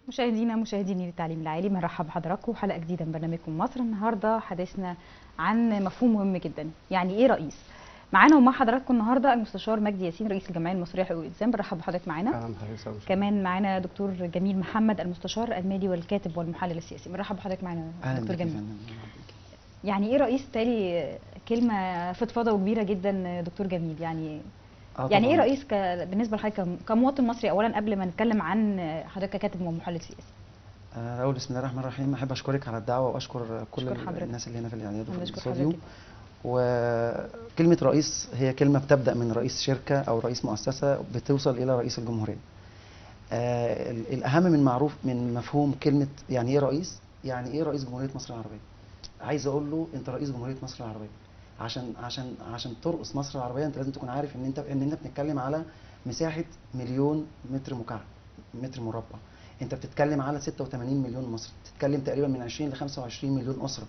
مشاهديني للتعليم العالي، مرحبا بحضراتكم وحلقه جديده من برنامجكم مصر. النهارده حديثنا عن مفهوم مهم جدا، يعني ايه رئيس. معانا ومع حضراتكم النهارده المستشار مجدي ياسين رئيس الجمعيه المصريه لحقوق الانسان. برحب بحضرتك معانا. اهلا بحضرتك. كمان معانا دكتور جميل محمد المستشار المالي والكاتب والمحلل السياسي. مرحب بحضرتك معانا دكتور جميل. يعني ايه رئيس؟ تالي كلمه فضفاضه وكبيره جدا دكتور جميل. يعني ايه رئيس بالنسبه لحضرتك كمواطن مصري اولا، قبل ما نتكلم عن حضرتك ككاتب ومحلل سياسي؟ اقول بسم الله الرحمن الرحيم. احب اشكرك على الدعوه واشكر كل الناس اللي هنا في الاعداد وفي الاستوديو. وكلمه رئيس هي كلمه بتبدا من رئيس شركه او رئيس مؤسسه بتوصل الى رئيس الجمهوريه. الاهم من مفهوم كلمه يعني ايه رئيس، يعني ايه رئيس جمهوريه مصر العربيه. عايز اقول له انت رئيس جمهوريه مصر العربيه. عشان ترقص مصر العربيه انت لازم تكون عارف ان انت بتتكلم على مساحه مليون متر مكعب، متر مربع. انت بتتكلم على 86 مليون مصري، بتتكلم تقريبا من 20 ل 25 مليون اسره.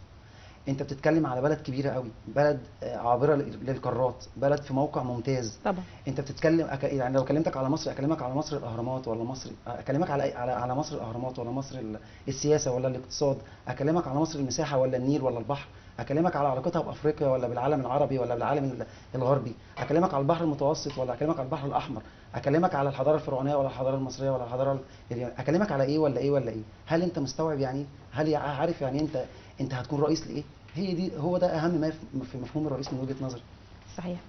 انت بتتكلم على بلد كبيره قوي، بلد عابره للقارات، بلد في موقع ممتاز. طبعا انت بتتكلم يعني لو كلمتك على مصر اكلمك على مصر الاهرامات ولا مصر، اكلمك على مصر الاهرامات ولا مصر السياسه ولا الاقتصاد، اكلمك على مصر المساحه ولا النيل ولا البحر، اكلمك على علاقتها بافريقيا ولا بالعالم العربي ولا بالعالم الغربي، اكلمك على البحر المتوسط ولا اكلمك على البحر الاحمر، اكلمك على الحضاره الفرعونيه ولا الحضاره المصريه ولا الحضاره اكلمك على ايه ولا ايه ولا ايه. هل انت مستوعب يعني؟ هل عارف يعني انت هتكون رئيس لايه؟ هو ده اهم ما في مفهوم الرئيس من وجهه نظري. صحيح،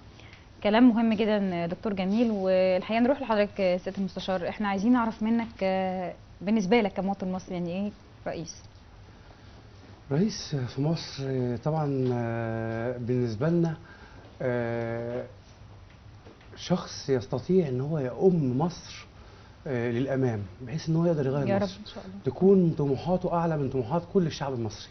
كلام مهم جدا دكتور جميل. والحقيقه نروح لحضرتك سياده المستشار، احنا عايزين نعرف منك بالنسبه لك كمواطن مصري يعني ايه رئيس؟ رئيس في مصر طبعا بالنسبه لنا شخص يستطيع ان هو يؤم مصر للامام، بحيث ان هو يقدر يغير يا مصر. رب ان شاء الله. تكون طموحاته اعلى من طموحات كل الشعب المصري،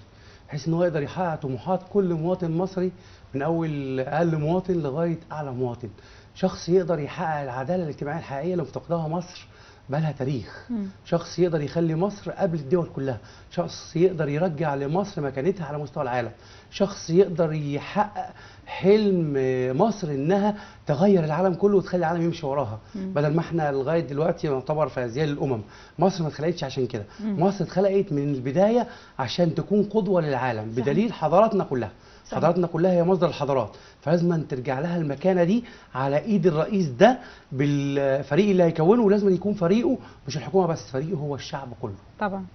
بحيث ان هو يقدر يحقق طموحات كل مواطن مصري من اول اقل مواطن لغايه اعلى مواطن. شخص يقدر يحقق العداله الاجتماعيه الحقيقيه اللي مفتقدها مصر بقالها تاريخ. شخص يقدر يخلي مصر قبل الدول كلها، شخص يقدر يرجع لمصر مكانتها على مستوى العالم، شخص يقدر يحقق حلم مصر انها تغير العالم كله وتخلي العالم يمشي وراها. بدل ما احنا لغايه دلوقتي نعتبر في ازيال الامم. مصر ما اتخلقتش عشان كده، مصر اتخلقت من البدايه عشان تكون قدوه للعالم. صحيح. بدليل حضاراتنا كلها. صحيح. حضاراتنا كلها هي مصدر الحضارات، فلازم أن ترجع لها المكانه دي على ايد الرئيس ده بالفريق اللي هيكونه. ولازم يكون فريقه مش الحكومه بس، فريقه هو الشعب كله. طبعا.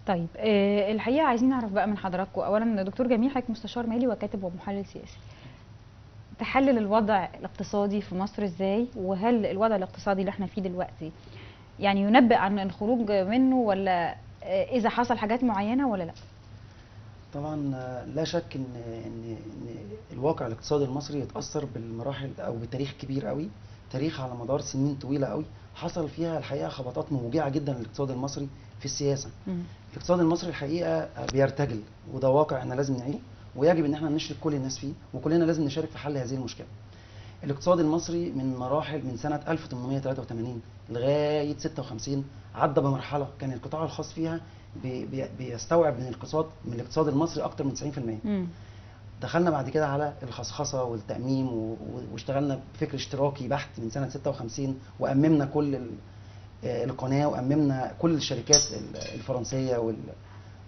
طيب الحقيقه عايزين نعرف بقى من حضراتكم اولا دكتور جميل، حضرتك مستشار مالي وكاتب ومحلل سياسي، تحلل الوضع الاقتصادي في مصر ازاي؟ وهل الوضع الاقتصادي اللي احنا فيه دلوقتي يعني ينبئ عن الخروج منه، ولا اذا حصل حاجات معينه ولا لا؟ طبعا لا شك ان الواقع الاقتصادي المصري يتاثر بالمراحل او بتاريخ كبير قوي، تاريخ على مدار سنين طويله قوي حصل فيها الحقيقه خبطات موجعه جدا للاقتصاد المصري في السياسه. الاقتصاد المصري الحقيقه بيرتجل، وده واقع احنا لازم نعيه، ويجب ان احنا نشرك كل الناس فيه، وكلنا لازم نشارك في حل هذه المشكله. الاقتصاد المصري من مراحل من سنه 1883 لغايه 56 عدى بمرحله كان القطاع الخاص فيها بيستوعب من الاقتصاد المصري اكتر من 90%. دخلنا بعد كده على الخصخصه والتاميم واشتغلنا بفكر اشتراكي بحت من سنه 56، واممنا كل القناه واممنا كل الشركات الفرنسيه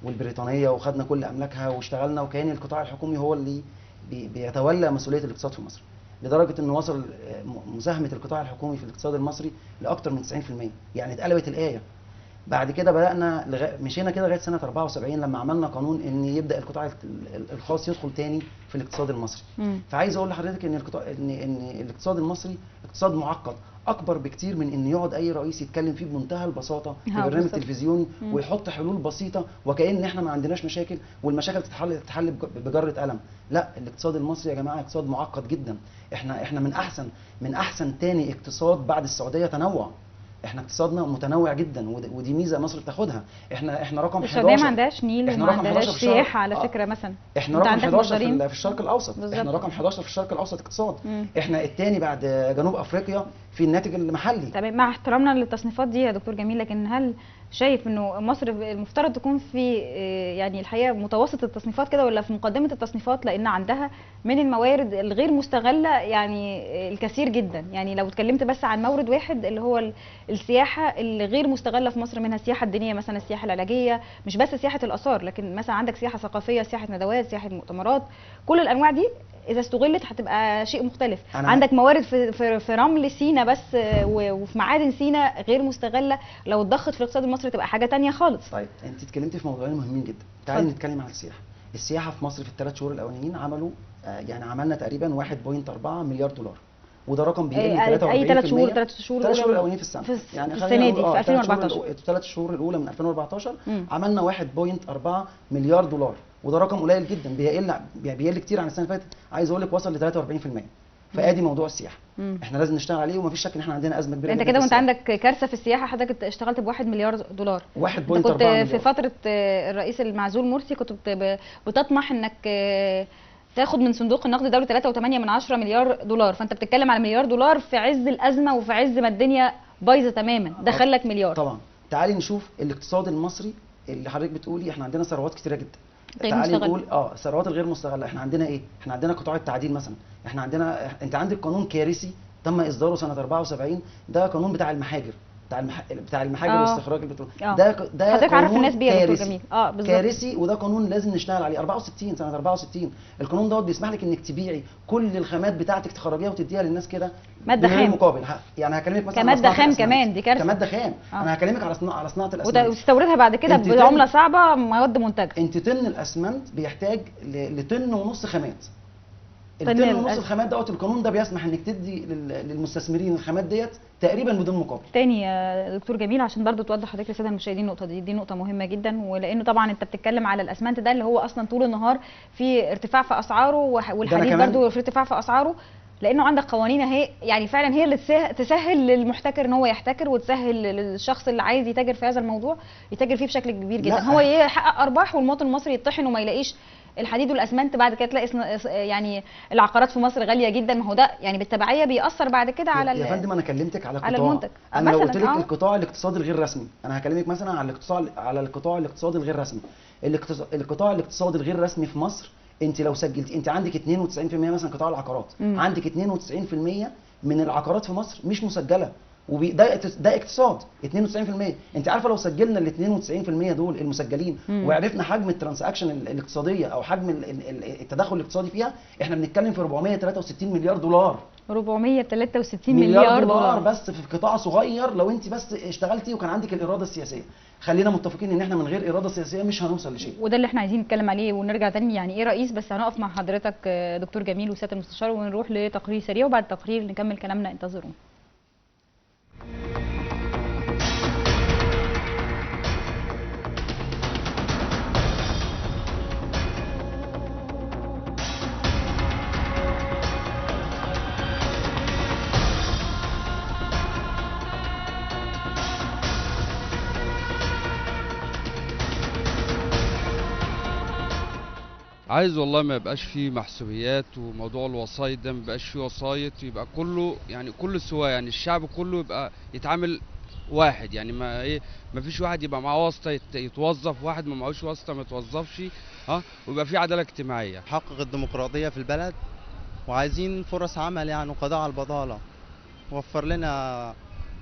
والبريطانيه، وخدنا كل املاكها واشتغلنا، وكان القطاع الحكومي هو اللي بيتولى مسؤوليه الاقتصاد في مصر، لدرجه انه وصل مساهمه القطاع الحكومي في الاقتصاد المصري لاكثر من 90%. يعني اتقلبت الايه. بعد كده بدانا مشينا كده لغايه سنه 74 لما عملنا قانون ان يبدا القطاع الخاص يدخل تاني في الاقتصاد المصري. فعايز اقول لحضرتك ان الاقتصاد المصري اقتصاد معقد اكبر بكتير من ان يقعد اي رئيس يتكلم فيه بمنتهى البساطه في برنامج تلفزيوني ويحط حلول بسيطه وكأن احنا ما عندناش مشاكل، والمشاكل تتحل بجره قلم. لا، الاقتصاد المصري يا جماعه اقتصاد معقد جدا. احنا من احسن تاني اقتصاد بعد السعوديه تنوع. احنا اقتصادنا متنوع جدا، ودي ميزه مصر بتاخدها. احنا رقم 11. السعوديه ما عندهاش نيل وما عندهاش سياحه على فكره. مثلا احنا رقم 11 في الشرق الاوسط. بالزبط. احنا رقم 11 في الشرق الاوسط اقتصاد. احنا الثاني بعد جنوب افريقيا في الناتج المحلي. تمام، مع احترامنا للتصنيفات دي يا دكتور جميل، لكن هل شايف انه مصر المفترض تكون في يعني الحقيقه متوسط التصنيفات كده، ولا في مقدمه التصنيفات؟ لان عندها من الموارد الغير مستغله يعني الكثير جدا. يعني لو اتكلمت بس عن مورد واحد اللي هو السياحه اللي غير مستغله في مصر، منها السياحه الدينيه مثلا، السياحه العلاجيه، مش بس سياحه الاثار، لكن مثلا عندك سياحه ثقافيه، سياحه ندوات، سياحه مؤتمرات. كل الانواع دي اذا استغلت هتبقى شيء مختلف. عندك موارد في رمل سينا بس وفي معادن سينا غير مستغله، لو اتضخت في الاقتصاد المصري تبقى حاجه تانية خالص. طيب انت اتكلمتي في موضوعين مهمين جدا، تعالي نتكلم على السياحه. السياحه في مصر في ال3 شهور الاولانيين عملوا يعني عملنا تقريبا 1.4 مليار دولار، وده رقم بيقل 43%. اي 3 شهور 3 شهور الاولانيين في السنه، يعني السنه دي في 2014 3 شهور الاولى من 2014 عملنا 1.4 مليار دولار، وده رقم قليل جدا، بيقل كتير عن السنه اللي فاتت. عايز اقول لك وصل ل 43%. فادي موضوع السياحه احنا لازم نشتغل عليه، ومفيش شك ان احنا عندنا ازمه كبيره. انت كده وانت عندك كارثه في السياحه، حضرتك اشتغلت ب1 مليار دولار. 1.4 كنت في فتره الرئيس المعزول مرسي كنت بتطمح انك تاخد من صندوق النقد الدولي 3.8 مليار دولار، فانت بتتكلم على مليار دولار في عز الازمه وفي عز ما الدنيا بايظه تماما، دخل لك مليار. طبعا. تعالي نشوف الاقتصاد المصري اللي حضرتك بتقولي احنا عندنا ثروات كتيره جدا. تعالي نقول الثروات الغير مستغله، احنا عندنا ايه؟ احنا عندنا قطاع التعدين مثلا، احنا عندنا انت عندك قانون كارثي تم اصداره سنه 74، ده قانون بتاع المحاجر، بتاع المحاجر واستخراج البترول. ده حضرتك عارف الناس بيه يا دكتور جميل. بالظبط كارثي، وده قانون لازم نشتغل عليه. 64 سنه 64 القانون دوت بيسمح لك انك تبيعي كل الخامات بتاعتك، تخرجيها وتديها للناس كده ماده خام مقابل. يعني هكلمك مثلا كماده خام كمان، دي كارثه كماده خام. انا هكلمك على صناعه الاسمنت وتستوردها بعد كده بعمله صعبه، مواد منتجه. انت طن الاسمنت بيحتاج لطن ونص خامات. الطن ونص الخامات دوت القانون ده بيسمح انك تدي للمستثمرين الخامات ديت تقريبا بدون مقابل. تاني يا دكتور جميل، عشان برضو توضح حضرتك للساده المشاهدين النقطه دي نقطه مهمه جدا، ولانه طبعا انت بتتكلم على الاسمنت ده اللي هو اصلا طول النهار في ارتفاع في اسعاره، والحديد برضو في ارتفاع في اسعاره، لانه عندك قوانين اهي يعني فعلا هي اللي تسهل للمحتكر ان هو يحتكر، وتسهل للشخص اللي عايز يتاجر في هذا الموضوع يتاجر فيه بشكل كبير جدا. هو يحقق ارباح والمواطن المصري يطحن وما يلاقيش الحديد والاسمنت. بعد كده تلاقي يعني العقارات في مصر غاليه جدا، ما هو ده يعني بالتبعيه بيأثر بعد كده على يا فندم. انا كلمتك على قطاع المنتج. انا لو قلت لك القطاع الاقتصادي الغير رسمي، انا هكلمك مثلا على القطاع الاقتصادي الغير رسمي. القطاع الاقتصادي الغير رسمي في مصر، انت لو سجلتي انت عندك 92% مثلا قطاع العقارات، عندك 92% من العقارات في مصر مش مسجله، ده اقتصاد 92%. انت عارفه لو سجلنا ال 92% دول المسجلين وعرفنا حجم الترانزاكشن الاقتصاديه او حجم التدخل الاقتصادي فيها، احنا بنتكلم في 463 مليار دولار. 463 مليار دولار بس في قطاع صغير لو انت بس اشتغلتي وكان عندك الاراده السياسيه. خلينا متفقين ان احنا من غير اراده سياسيه مش هنوصل لشيء، وده اللي احنا عايزين نتكلم عليه ونرجع تاني يعني ايه رئيس. بس هنقف مع حضرتك دكتور جميل وسياده المستشار ونروح لتقرير سريع، وبعد التقرير نكمل كلامنا، انتظرونا. عايز والله ما يبقاش فيه محسوبيات، وموضوع الوسايط ده ما يبقاش فيه وسايط، يبقى كله يعني كله سوا، يعني الشعب كله يبقى يتعامل واحد، يعني ما فيش واحد يبقى معاه واسطه يتوظف، واحد ما معهوش واسطه ما يتوظفش، ويبقى في عداله اجتماعيه. حقق الديمقراطيه في البلد، وعايزين فرص عمل يعني، وقضاء على البطاله، وفر لنا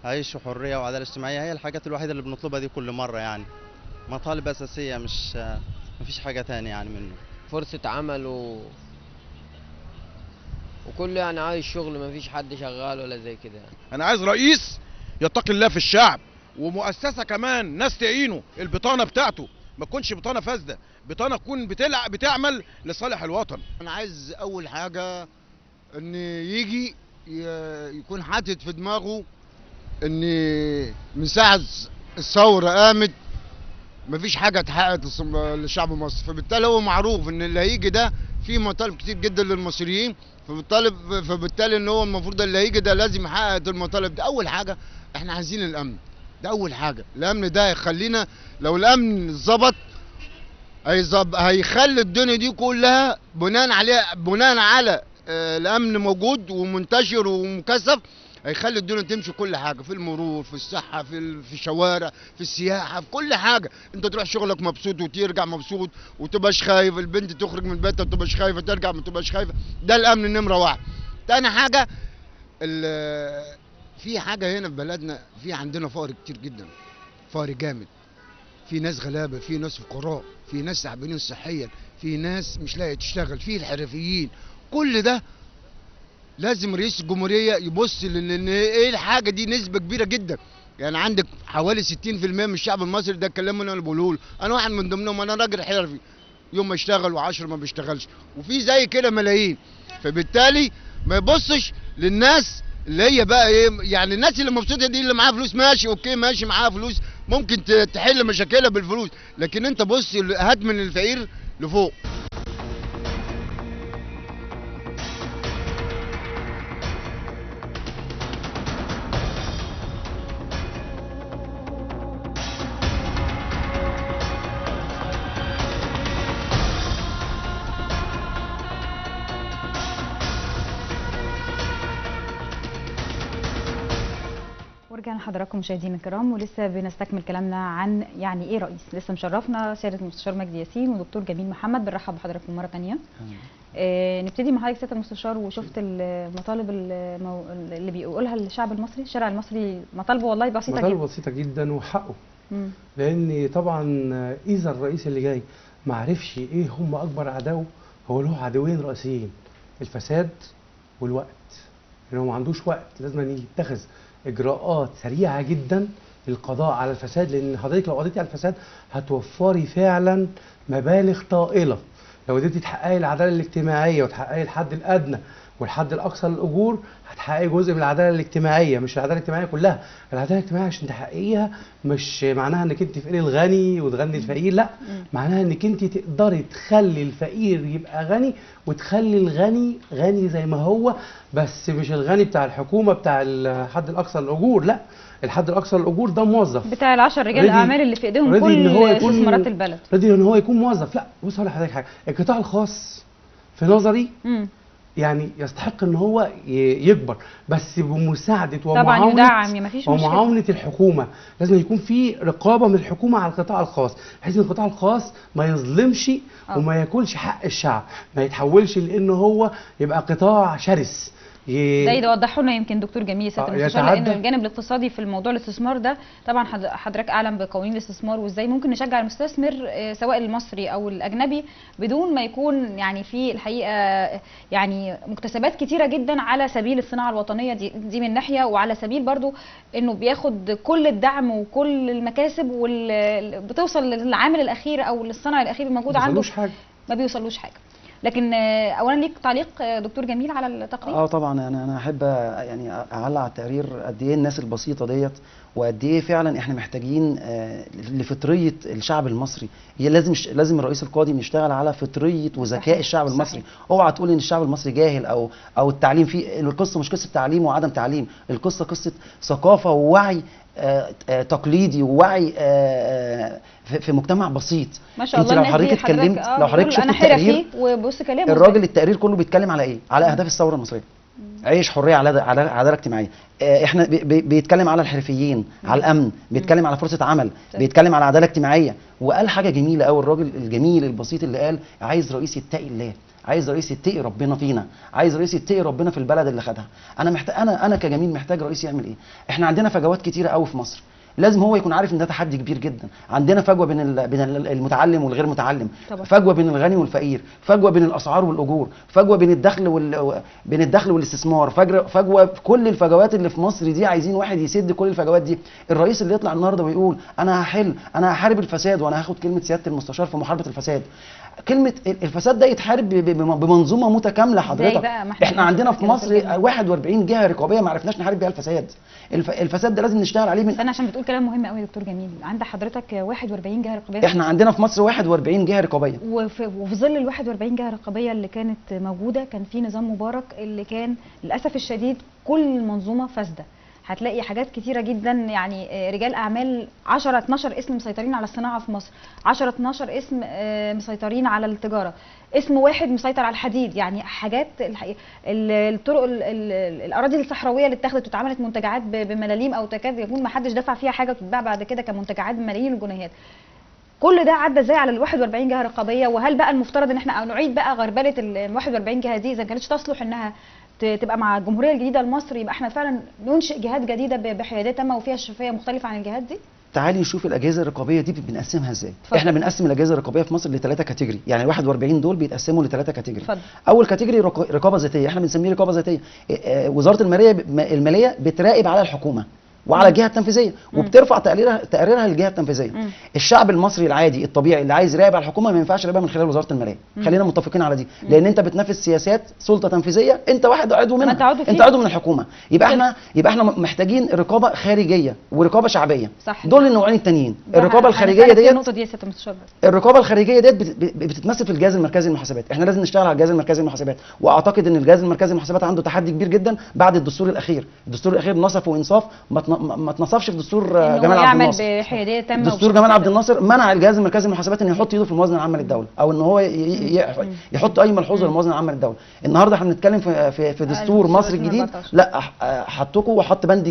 عيش وحريه وعداله اجتماعيه، هي الحاجات الوحيده اللي بنطلبها دي كل مره يعني، مطالب اساسيه، مش مفيش حاجه تانية يعني منه. فرصة عمل وكله يعني عايز شغل، مفيش حد شغال ولا زي كده يعني. انا عايز رئيس يتقي الله في الشعب، ومؤسسة كمان ناس تعينه، البطانة بتاعته ما تكونش بطانة فاسدة، بطانة تكون بتعمل لصالح الوطن. انا عايز اول حاجة ان يجي يكون حاطط في دماغه ان من ساعة الثورة قامت مفيش حاجه اتحققت للشعب المصري، فبالتالي هو معروف ان اللي هيجي ده فيه مطالب كتير جدا للمصريين، فبالتالي ان هو المفروض اللي هيجي ده لازم يحقق المطالب دي. اول حاجه احنا عايزين الامن، ده اول حاجه. الامن ده هيخلينا، لو الامن اتظبط هيخلي الدنيا دي كلها بناء على الامن موجود ومنتشر ومكثف، هيخلي الدنيا تمشي كل حاجه، في المرور، في الصحه، في الشوارع، في السياحه، في كل حاجه. انت تروح شغلك مبسوط وترجع مبسوط وتبقاش خايف، البنت تخرج من بيتها ما تبقاش خايفه، ترجع ما تبقاش خايفه. ده الامن نمره واحد. تاني حاجه في حاجه هنا في بلدنا، في عندنا فقر كتير جدا، فقر جامد. في ناس غلابه، في ناس فقراء، في ناس تعبانين صحيا، في ناس مش لاقيه تشتغل، في الحرفيين. كل ده لازم رئيس الجمهوريه يبص لان ايه الحاجه دي، نسبه كبيره جدا. يعني عندك حوالي 60% من الشعب المصري، ده الكلام اللي انا بقوله له، انا واحد من ضمنهم، انا راجل حرفي، يوم ما اشتغل و10 ما بيشتغلش، وفي زي كده ملايين. فبالتالي ما يبصش للناس اللي هي بقى ايه، يعني الناس اللي مبسوطه دي اللي معاها فلوس ماشي، اوكي ماشي معاها فلوس، ممكن تحل مشاكلها بالفلوس، لكن انت بص هات من الفقير لفوق. ورجعنا لحضراتكم مشاهدينا الكرام، ولسه بنستكمل كلامنا عن يعني ايه رئيس. لسه مشرفنا سياده المستشار مجدي ياسين ودكتور جميل محمد، بنرحب بحضراتكم مره ثانيه. نبتدي مع حضرتك سياده المستشار، وشفت المطالب اللي بيقولها الشعب المصري، الشارع المصري مطالبه والله بسيطه جدا. مطالبه بسيطه جدا وحقه. لان طبعا اذا الرئيس اللي جاي ما عرفش ايه هم اكبر اعدائه، هو له عدوين رئيسيين، الفساد والوقت. لانه ما عندوش وقت، لازم يتخذ اجراءات سريعه جدا للقضاء على الفساد، لان حضرتك لو قضيتي على الفساد هتوفري فعلا مبالغ طائله. لو قدرتي تحققي العداله الاجتماعيه وتحققي الحد الادنى والحد الاقصى للاجور، هتحققي جزء من العداله الاجتماعيه، مش العداله الاجتماعيه كلها. العداله الاجتماعيه عشان تحققيها مش معناها انك انت تفقري الغني وتغني الفقير، لا، معناها انك انت تقدري تخلي الفقير يبقى غني وتخلي الغني غني زي ما هو، بس مش الغني بتاع الحكومه بتاع الحد الاقصى للاجور، لا، الحد الاقصى للاجور ده موظف بتاع ال10 رجال الاعمال اللي في ايديهم كل استثمارات البلد، راضي ان هو يكون موظف. لا، بص هقول لحضرتك حاجه، القطاع الخاص في نظري يعني يستحق ان هو يكبر، بس بمساعده طبعا يدعم، ما فيش مشكله، ومعاونه الحكومه. لازم يكون في رقابه من الحكومه على القطاع الخاص، بحيث ان القطاع الخاص ما يظلمش وما ياكلش حق الشعب، ما يتحولش لانه هو يبقى قطاع شرس. ده يوضحوا لنا يمكن دكتور جميل سياده المستشار، لان الجانب الاقتصادي في الموضوع الاستثمار ده طبعا حضرتك اعلم بقوانين الاستثمار، وازاي ممكن نشجع المستثمر سواء المصري او الاجنبي بدون ما يكون يعني في الحقيقه يعني مكتسبات كتيره جدا على سبيل الصناعه الوطنيه دي من ناحيه، وعلى سبيل برضو انه بياخد كل الدعم وكل المكاسب بتوصل للعامل الاخير او للصنع الاخير الموجود عنده، ما بيوصلوش حاجه. لكن اولا ليك تعليق دكتور جميل على التقرير؟ طبعا انا احب يعني اعلق على التقرير، قد ايه الناس البسيطه ديت، وقد ايه فعلا احنا محتاجين لفطريه الشعب المصري. هي لازم الرئيس القادم يشتغل على فطريه وذكاء الشعب المصري. اوعى تقول ان الشعب المصري جاهل او التعليم فيه، القصه مش قصه تعليم وعدم تعليم، القصه قصه ثقافه ووعي تقليدي ووعي في مجتمع بسيط. ما شاء الله. لو حضرتك اتكلمت، لو حضرتك شفت التقرير، وبص كلامه، التقرير كله بيتكلم على ايه؟ على اهداف الثوره المصريه. عيش، حريه، عداله اجتماعيه. احنا بيتكلم على الحرفيين، على الامن، بيتكلم على فرصه عمل، بيتكلم على عداله اجتماعيه. وقال حاجه جميله قوي الراجل الجميل البسيط اللي قال عايز رئيس يتقي الله، عايز رئيس يتقي ربنا فينا، عايز رئيس يتقي ربنا في البلد اللي خدها. انا كجميل محتاج رئيس يعمل ايه؟ احنا عندنا فجوات كتيره قوي في مصر، لازم هو يكون عارف ان ده تحدي كبير جدا. عندنا فجوه بين المتعلم والغير متعلم، فجوه بين الغني والفقير، فجوه بين الاسعار والاجور، فجوه بين الدخل والاستثمار، فجوه في كل الفجوات اللي في مصر دي. عايزين واحد يسد كل الفجوات دي. الرئيس اللي يطلع النهارده ويقول انا هحارب الفساد، وانا هاخد كلمه سياده المستشار في محاربه الفساد. كلمه الفساد ده يتحارب بمنظومه متكامله حضرتك. احنا عندنا في مصر 41 جهه رقابيه ما عرفناش نحارب بيها الفساد. الفساد ده لازم نشتغل عليه انا عشان بتقول كلام مهم قوي يا دكتور جميل. عند حضرتك 41 جهه رقابيه، احنا عندنا في مصر 41 جهه رقابيه، وفي ظل ال 41 جهه رقابيه اللي كانت موجوده كان في نظام مبارك اللي كان للاسف الشديد كل المنظومه فاسده. هتلاقي حاجات كتيره جدا، يعني رجال اعمال 10 12 اسم مسيطرين على الصناعه في مصر، 10 12 اسم مسيطرين على التجاره، اسم واحد مسيطر على الحديد. يعني حاجات الطرق الاراضي الصحراويه اللي اتخذت واتعملت منتجعات بملاليم او تكاد يكون ما حدش دفع فيها حاجه وتتباع بعد كده كمنتجعات بملايين الجنيهات. كل ده عدى ازاي على ال 41 جهه رقابيه؟ وهل بقى المفترض ان احنا نعيد بقى غربله ال 41 جهه دي اذا ما كانتش تصلح انها تبقى مع الجمهوريه الجديده لمصر، يبقى احنا فعلا ننشئ جهات جديده بحياديه تامه وفيها شفافيه مختلفه عن الجهات دي؟ تعالي نشوف الاجهزه الرقابيه دي بنقسمها ازاي. اتفضل. احنا بنقسم الاجهزه الرقابيه في مصر ل3 كاتيجوري، يعني ال 41 دول بيتقسموا ل3 كاتيجوري. اتفضل. اول كاتيجوري رقابه ذاتيه، احنا بنسميه رقابه ذاتيه. وزاره الماليه بتراقب على الحكومه وعلى الجهه التنفيذيه وبترفع تقريرها للجهه التنفيذيه. الشعب المصري العادي الطبيعي اللي عايز يراقب على الحكومه ما ينفعش يراقبها من خلال وزاره الماليه. خلينا متفقين على دي، لان انت بتنفذ سياسات سلطه تنفيذيه، انت واحد عضو منها، انت عضو من الحكومه. يبقى احنا محتاجين رقابه خارجيه ورقابه شعبيه. صح. دول النوعين التانيين. الرقابه الخارجيه ديت، النقطه دي يا سياده المستشار، الرقابه الخارجيه ديت بتتمثل في الجهاز المركزي للمحاسبات. احنا لازم نشتغل على الجهاز المركزي للمحاسبات، واعتقد ان الجهاز المركزي للمحاسبات عنده تحدي كبير جدا بعد الدستور الاخير. الدستور الاخير نصف وانصاف، ما اتنصفش في دستور جمال عبد الناصر. يعمل بحياديه تامه. دستور جمال عبد الناصر منع الجهاز المركزي للمحاسبات ان يحط ايده في الموازنه العامه للدوله، او ان هو يحط اي ملحوظه للموازنه العامه للدوله. النهارده احنا بنتكلم في دستور مصر الجديد، لا حطكم وحط بند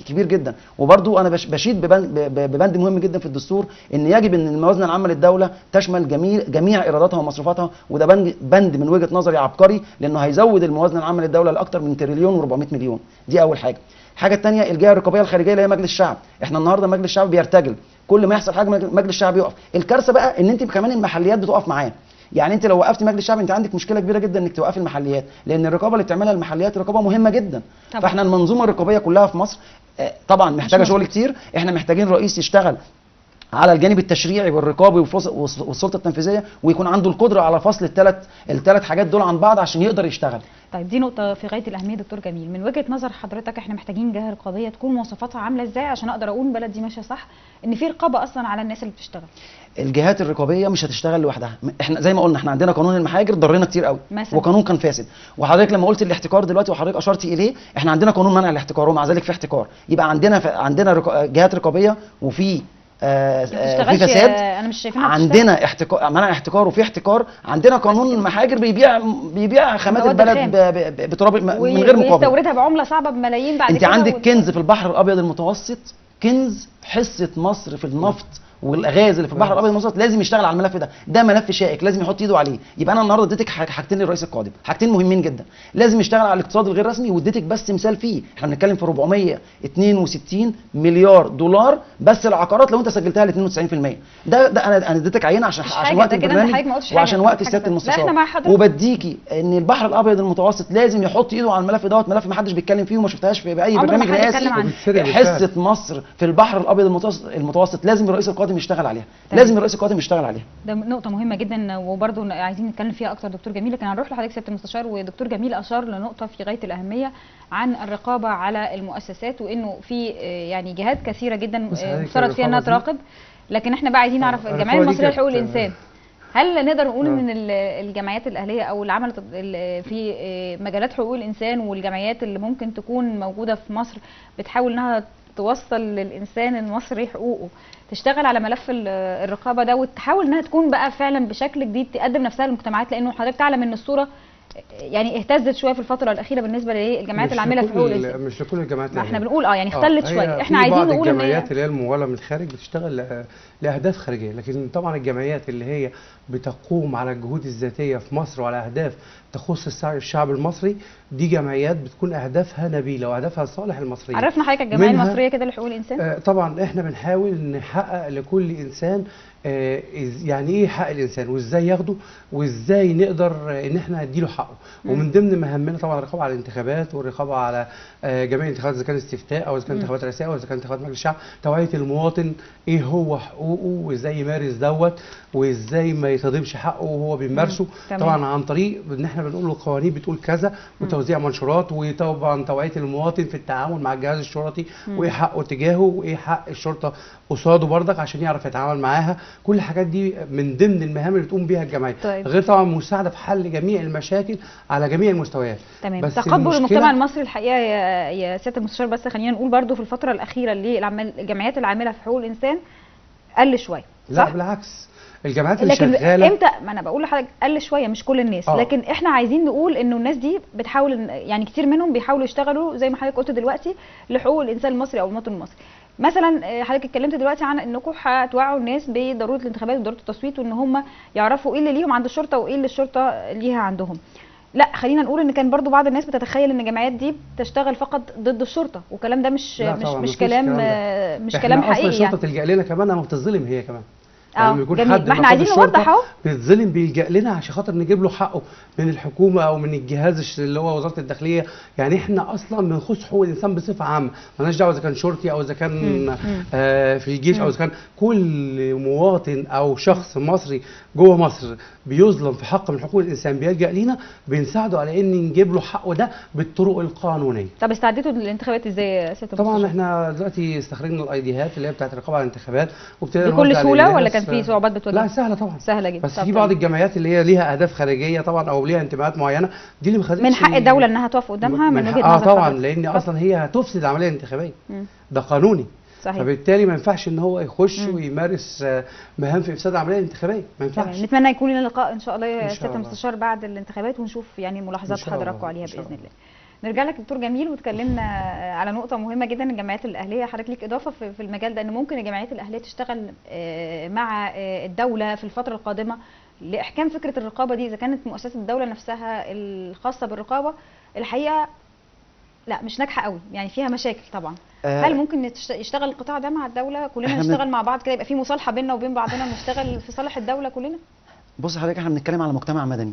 كبير جدا. وبرده انا بشيد ببند مهم جدا في الدستور، ان يجب ان الموازنه العامه للدوله تشمل جميع ايراداتها ومصروفاتها، وده بند من وجهه نظري عبقري، لانه هيزود الموازنه العامه للدوله لاكثر من تريليون و400 مليون. دي اول حاجه. الحاجه الثانيه الجهه الرقابيه الخارجيه اللي هي مجلس الشعب. احنا النهارده مجلس الشعب بيرتجل، كل ما يحصل حاجه مجلس الشعب يقف. الكارثه بقى ان انت كمان المحليات بتقف معاه. يعني انت لو وقفتي مجلس الشعب انت عندك مشكله كبيره جدا انك توقفي المحليات، لان الرقابه اللي بتعملها المحليات رقابه مهمه جدا. طبعا. فاحنا المنظومه الرقابيه كلها في مصر طبعا محتاجه شغل كتير. احنا محتاجين رئيس يشتغل على الجانب التشريعي والرقابي والسلطه التنفيذيه، ويكون عنده القدره على فصل الثلاث حاجات دول عن بعض عشان يقدر يشتغل. طيب دي نقطة في غاية الأهمية دكتور جميل، من وجهة نظر حضرتك احنا محتاجين جهة رقابية تكون مواصفاتها عاملة ازاي عشان اقدر اقول البلد دي ماشية صح، ان في رقابة اصلا على الناس اللي بتشتغل؟ الجهات الرقابية مش هتشتغل لوحدها. احنا زي ما قلنا احنا عندنا قانون المحاجر ضرنا كتير قوي مثلا. وقانون كان فاسد. وحضرتك لما قلت الاحتكار دلوقتي وحضرتك اشرتي اليه، احنا عندنا قانون منع الاحتكار ومع ذلك في احتكار. يبقى عندنا جهات رقابية وفي في فساد. انا مش شايفينها عندنا منع احتكار وفي احتكار. عندنا قانون محاجر بيبيع خامات البلد بتراب من غير مقابل، ويستوردها بعمله صعبه بملايين بعد كده. انت عندك كنز في البحر الابيض المتوسط، كنز حصه مصر في النفط والغاز اللي في البحر الابيض المتوسط لازم يشتغل على الملف ده ملف شائك لازم يحط ايده عليه. يبقى انا النهارده اديتك حاجتين للرئيس القادم، حاجتين مهمين جدا، لازم يشتغل على الاقتصاد الغير رسمي، واديتك بس مثال فيه. احنا بنتكلم في 462 مليار دولار بس العقارات لو انت سجلتها ل 92%. ده انا اديتك عينه عشان وقت البرنامج وعشان وقت سياده المستشار، وبديكي ان البحر الابيض المتوسط لازم يحط ايده على الملف دوت. ملف ما حدش بيتكلم فيه وما شفتهاش في اي برنامج رئاسي. حصه مصر في البحر الابيض المتوسط لازم الرئيس القادم يشتغل عليها. لازم الرئيس القادم يشتغل عليها. ده نقطة مهمة جدا وبرضه عايزين نتكلم فيها أكتر دكتور جميل، لكن هنروح لحضرتك سيادة المستشار. ودكتور جميل أشار لنقطة في غاية الأهمية عن الرقابة على المؤسسات، وإنه في يعني جهات كثيرة جدا مفترض فيها إنها تراقب، لكن إحنا بقى عايزين نعرف الجمعية المصرية لحقوق الإنسان. هل نقدر نقول ان الجمعيات الاهليه او اللي عملت في مجالات حقوق الانسان والجمعيات اللي ممكن تكون موجوده في مصر بتحاول انها توصل للانسان المصري حقوقه، تشتغل على ملف الرقابه ده وتحاول انها تكون بقى فعلا بشكل جديد تقدم نفسها للمجتمعات؟ لانه حضرتك تعلم ان الصوره يعني اهتزت شويه في الفتره الاخيره بالنسبه للجمعيات العامله في حقوق الانسان. مش لكل الجمعيات. احنا بنقول يعني اختلت شويه. احنا عايزين نقول ان الجمعيات اللي هي المموله من الخارج بتشتغل لاهداف خارجيه، لكن طبعا الجمعيات اللي هي بتقوم على الجهود الذاتيه في مصر وعلى اهداف تخص الشعب المصري، دي جمعيات بتكون اهدافها نبيله واهدافها لصالح المصريين. عرفنا حضرتك الجمعيه المصريه كده لحقوق الانسان؟ طبعا احنا بنحاول نحقق لكل انسان يعني ايه حق الانسان وازاي ياخده وازاي نقدر ان احنا نديله حقه. ومن ضمن مهمنا طبعا الرقابه على الانتخابات والرقابه على جميع الانتخابات، اذا كان استفتاء او اذا كان انتخابات رئاسيه او اذا كان انتخابات مجلس الشعب، توعيه المواطن ايه هو حقوقه وازاي يمارس دوت وازاي ما يتضمش حقه وهو بيمارسه. طبعا عن طريق ان احنا بنقول له القوانين بتقول كذا وتوزيع منشورات، وطبعا توعيه المواطن في التعامل مع الجهاز الشرطي وايه حقه تجاهه وايه حق الشرطه قصاده برضك عشان يعرف يتعامل معاها. كل الحاجات دي من ضمن المهام اللي بتقوم بيها الجمعيه. طيب. غير طبعا مساعده في حل جميع المشاكل على جميع المستويات. تمام. بس تقبل المجتمع المصري الحقيقه يا سياده المستشار، بس خلينا نقول برضو في الفتره الاخيره اللي الجمعيات العامله في حقوق الانسان قل شويه. لا بالعكس، الجمعيات اللي شغاله امتى؟ ما انا بقول لحضرتك قل شويه مش كل الناس. لكن احنا عايزين نقول انه الناس دي بتحاول، يعني كتير منهم بيحاولوا يشتغلوا زي ما حضرتك قلت دلوقتي لحقوق الانسان المصري او المواطن المصري. مثلا حضرتك اتكلمت دلوقتي عن انكم هتوعوا الناس بضروره الانتخابات وضروره التصويت، وان هم يعرفوا ايه اللي ليهم عند الشرطه وايه اللي الشرطه ليها عندهم. لا خلينا نقول ان كان برضو بعض الناس بتتخيل ان الجمعيات دي بتشتغل فقط ضد الشرطه، والكلام ده مش لا مش طبعاً مش مفيش كلام الكلام ده. مش احنا كلام اصلا حقيقي الشرطه يعني. تلجأ لنا كمان لما بتظلم هي كمان. يعني لما يكون جميل، حد ما احنا نقابة عايزين الشرطة نوضح اهو. بيتظلم بيلجأ لنا عشان خاطر نجيب له حقه من الحكومه او من الجهاز اللي هو وزاره الداخليه. يعني احنا اصلا بنخص حقوق الانسان بصفه عامه، مالناش دعوه اذا كان شرطي او اذا كان في الجيش او اذا كان كل مواطن او شخص مصري جوه مصر بيظلم في حق من حقوق الانسان بيلجأ لينا، بنساعده على ان نجيب له حقه ده بالطرق القانونيه. طب استعدتوا للانتخابات ازاي يا سياده طبعا المستشار؟ احنا دلوقتي استخرجنا الايديهات اللي هي بتاعت الرقابه على الانتخابات وابتدينا بكل نوزع سهوله ولا للناس. كان في صعوبات بتواجهها؟ لا سهله طبعا، سهله جدا. بس في بعض الجمعيات اللي هي ليها اهداف خارجيه طبعا او ليها انتماءات معينه، دي اللي ما خدتش من حق الدوله انها تقف قدامها من وجهه نظر طبعا، حضرتك. لان اصلا هي هتفسد العمليه الانتخابيه. مم. ده قانوني. صحيح. فبالتالي ما ينفعش ان هو يخش ويمارس مهام في افساد العمليه الانتخابيه، ما ينفعش. تمام. نتمنى يكون لنا لقاء ان شاء الله يا إن شاء سياده الله. المستشار بعد الانتخابات ونشوف يعني ملاحظات إن شاء الله. حضراتكم عليها إن شاء باذن الله. نرجع لك دكتور جميل، واتكلمنا على نقطه مهمه جدا، الجمعيات الاهليه. حضرتك ليك اضافه في المجال ده، ان ممكن الجمعيات الاهليه تشتغل مع الدوله في الفتره القادمه لاحكام فكره الرقابه دي، اذا كانت مؤسسات الدوله نفسها الخاصه بالرقابه الحقيقه لا مش ناجحه قوي، يعني فيها مشاكل طبعا. هل ممكن يشتغل القطاع ده مع الدوله كلنا نشتغل مع بعض كده، يبقى في مصالحه بيننا وبين بعضنا ونشتغل في صالح الدوله كلنا؟ بص حضرتك، احنا بنتكلم على مجتمع مدني.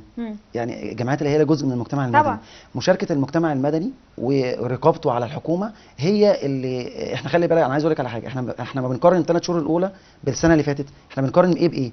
يعني الجمعيات اللي هي جزء من المجتمع المدني طبعا. مشاركه المجتمع المدني ورقابته على الحكومه هي اللي احنا خلي بالك. انا عايز اقول لك على حاجه، احنا ما بنقارن الثلاث شهور الاولى بالسنه اللي فاتت، احنا بنقارن ايه بايه.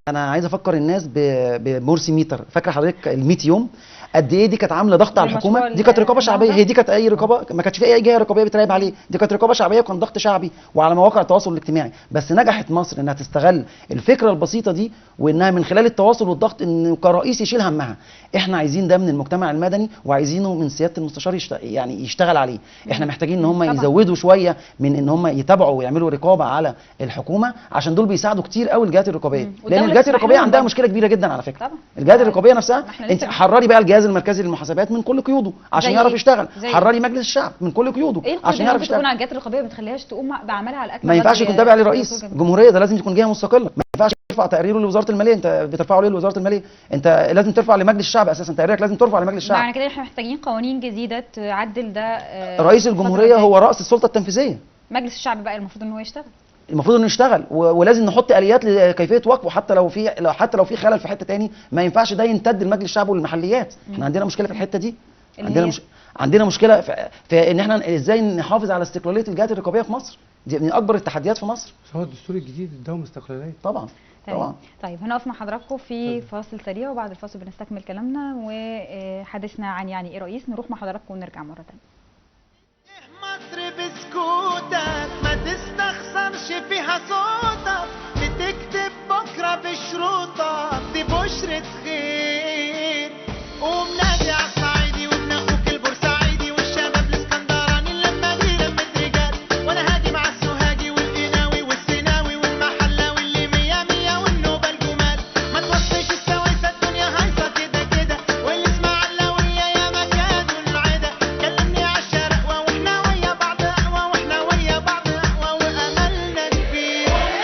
انا عايز افكر الناس بمرسي ميتر. فاكره حضرتك ال 100 يوم قد ايه دي كانت عامله ضغط على الحكومه؟ دي كانت رقابه شعبيه. هي دي كانت اي رقابه، ما كانتش في اي جهه رقابيه بتراقب عليه، دي كانت رقابه شعبيه وكان ضغط شعبي وعلى مواقع التواصل الاجتماعي. بس نجحت مصر انها تستغل الفكره البسيطه دي، وانها من خلال التواصل والضغط انه كرئيس يشيل همها. احنا عايزين ده من المجتمع المدني، وعايزينه من سياده المستشار يعني يشتغل عليه. احنا محتاجين ان هم يزودوا شويه من ان هم يتابعوا ويعملوا رقابه على الحكومه، عشان دول بيساعدوا كتير قوي الجهات الرقابيه، لان الجهات الرقابيه عندها مشكله كبيره جدا على فكره. الجهات الرقابيه نفسها، انت حرري بقى الجهاز المركزي للمحاسبات من كل قيوده عشان يعرف يشتغل، حرري مجلس الشعب من كل قيوده عشان يعرف يشتغل. على الجهات الرقابيه ما بتخليهاش تقوم بعملها على اكمل ما ينفعش يكون تابع لرئيس جمهوريه، ده لازم يكون جهه مستقله. ما ينفعش ترفع تقريره لوزاره الماليه، انت بترفعه ليه لوزاره الماليه؟ انت لازم ترفع لمجلس الشعب اساسا، تقريرك لازم ترفع لمجلس الشعب. معنى كده احنا محتاجين قوانين جديده تعدل ده. رئيس الجمهوريه هو راس السلطه التنفيذيه. مجلس الشعب بقى المفروض ان هو يشتغل، المفروض انه يشتغل، ولازم نحط اليات لكيفيه وقفه. حتى لو في خلل في حته تاني، ما ينفعش ده يمتد لمجلس الشعب والمحليات. احنا عندنا مشكله في الحته دي، عندنا مشكله في ان احنا ازاي نحافظ على استقلاليه الجهات الرقابيه في مصر. دي من اكبر التحديات في مصر. هو الدستور الجديد اداهم استقلاليه طبعا. طبعا. طيب هنقف مع حضراتكم في فاصل سريع، وبعد الفاصل بنستكمل كلامنا وحديثنا عن يعني ايه رئيس. نروح مع حضراتكم ونرجع مره ثانيه. مصر بسكوتك ما تستخسرش فيها صوتك، بتكتب بكره بشروطك دي بشرة خير. قوم نادي على الصعيدي وابن اخوك البورسعيدي والشباب الاسكندراني لما دي لمة رجال، وانا هاجي مع السوهاجي والقناوي والسيناوي والمحلاوي اللي مية مية والنوبة الجمال. ما توصيش السويسة الدنيا هايصة كده كده، والاسماعيلاوية يا مكان والعدا. كلمني على الشرقوة واحنا ويا بعض اقوى، واحنا ويا بعض اقوى واملنا كبير.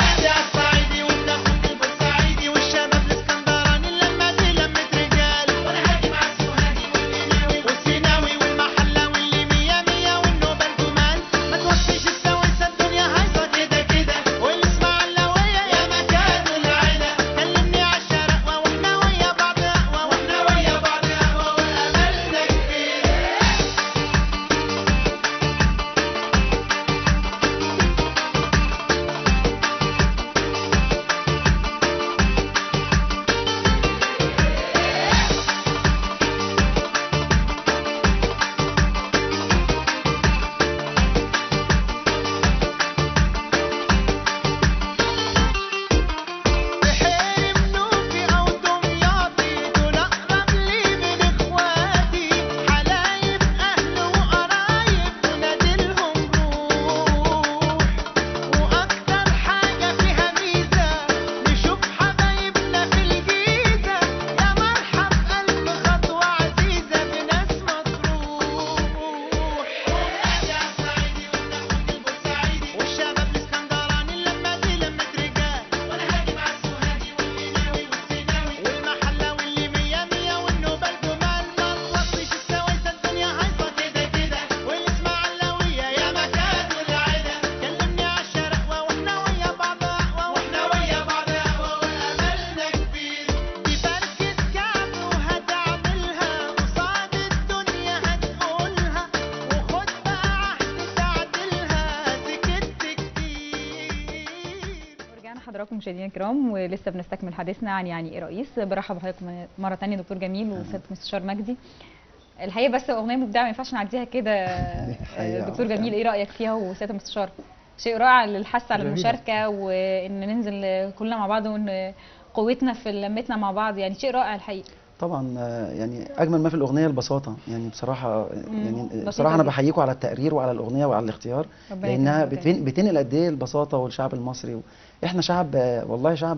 حضراتكم مشاهدينا الكرام، ولسه بنستكمل حديثنا عن يعني ايه رئيس. برحب بحضراتكم مره ثانيه دكتور جميل وسياده المستشار مجدي. الحقيقه بس اغنيه مبدعه ما ينفعش نعديها كده. دكتور جميل ايه رايك فيها وسياده المستشار؟ شيء رائع للحث على المشاركه وان ننزل كلنا مع بعض وان قوتنا في لمتنا مع بعض، يعني شيء رائع الحقيقه. طبعا يعني اجمل ما في الاغنيه البساطه، يعني بصراحه يعني بصراحه انا جدا. بحييكم على التقرير وعلى الاغنيه وعلى الاختيار، ربنا لانها يكرمك. بتنقل قد ايه البساطه والشعب المصري. احنا شعب والله شعب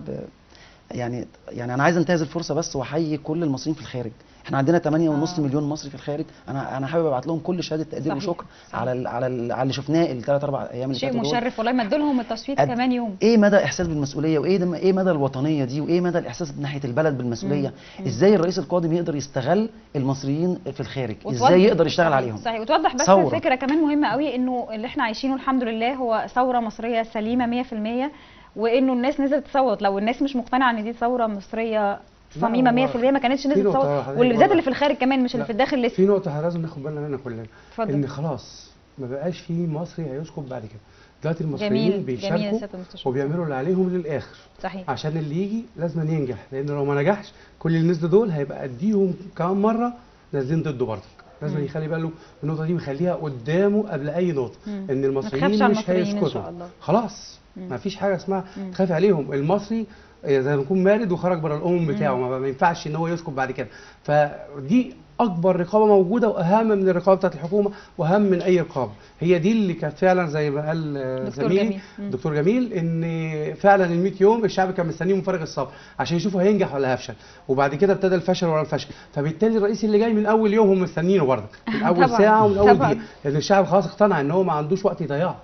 يعني انا عايز انتهز الفرصه بس واحيي كل المصريين في الخارج. احنا عندنا 8.5 مليون مصري في الخارج. انا حابب ابعت لهم كل شهاده تقدير صحيح. وشكر صحيح. على اللي شفناه الثلاث اربع ايام اللي شيء فاتوا دول. مشرف والله، مدوا لهم التصويت كمان يوم. ايه مدى احساس بالمسؤوليه، ايه مدى الوطنيه دي، وايه مدى الاحساس ناحيه البلد بالمسؤوليه. ازاي الرئيس القادم يقدر يستغل المصريين في الخارج، ازاي يقدر يشتغل عليهم. صحيح. وتوضح بس ثورة. فكره كمان مهمه قوي، انه اللي احنا عايشينه الحمد لله هو ثوره مصريه سليمه 100%، وانه الناس نزلت تصوت. لو الناس مش مقتنعه ان دي ثوره مصريه صميمه 100% ما كانتش نزلت تصوت، واللي بالذات اللي في الخارج كمان مش اللي في الداخل لسه. في نقطه لازم ناخد بالنا منها كلنا، اتفضل. ان خلاص ما بقاش في مصري هيسكت بعد كده. دلوقتي المصريين بيشاركوا وبيعملوا اللي عليهم للاخر. صحيح. عشان اللي يجي لازم ينجح، لان لو ما نجحش كل اللي نزلوا دول هيبقى اديهم كمان مره نازلين ضده برضك. لازم يخلي باله من النقطه دي ويخليها قدامه قبل اي نقطه، ان المصريين مش هيسكتوا خلاص. ما فيش حاجه اسمها تخاف عليهم. المصري زي ما يكون مارد وخرج بره الامم بتاعه، ما ينفعش ان هو يسكت بعد كده. فدي اكبر رقابه موجوده واهم من الرقابه بتاعت الحكومه واهم من اي رقابه. هي دي اللي كانت فعلا زي ما قال زميلي دكتور جميل، ان فعلا ال 100 يوم الشعب كان مستنيهم بفارغ الصبر عشان يشوفوا هينجح ولا هيفشل، وبعد كده ابتدى الفشل ورا الفشل. فبالتالي الرئيس اللي جاي من اول يوم هم مستنينه برضه، من اول ساعه ومن اول دقيقه، لان الشعب خلاص اقتنع ان هو ما عندوش وقت يضيعه.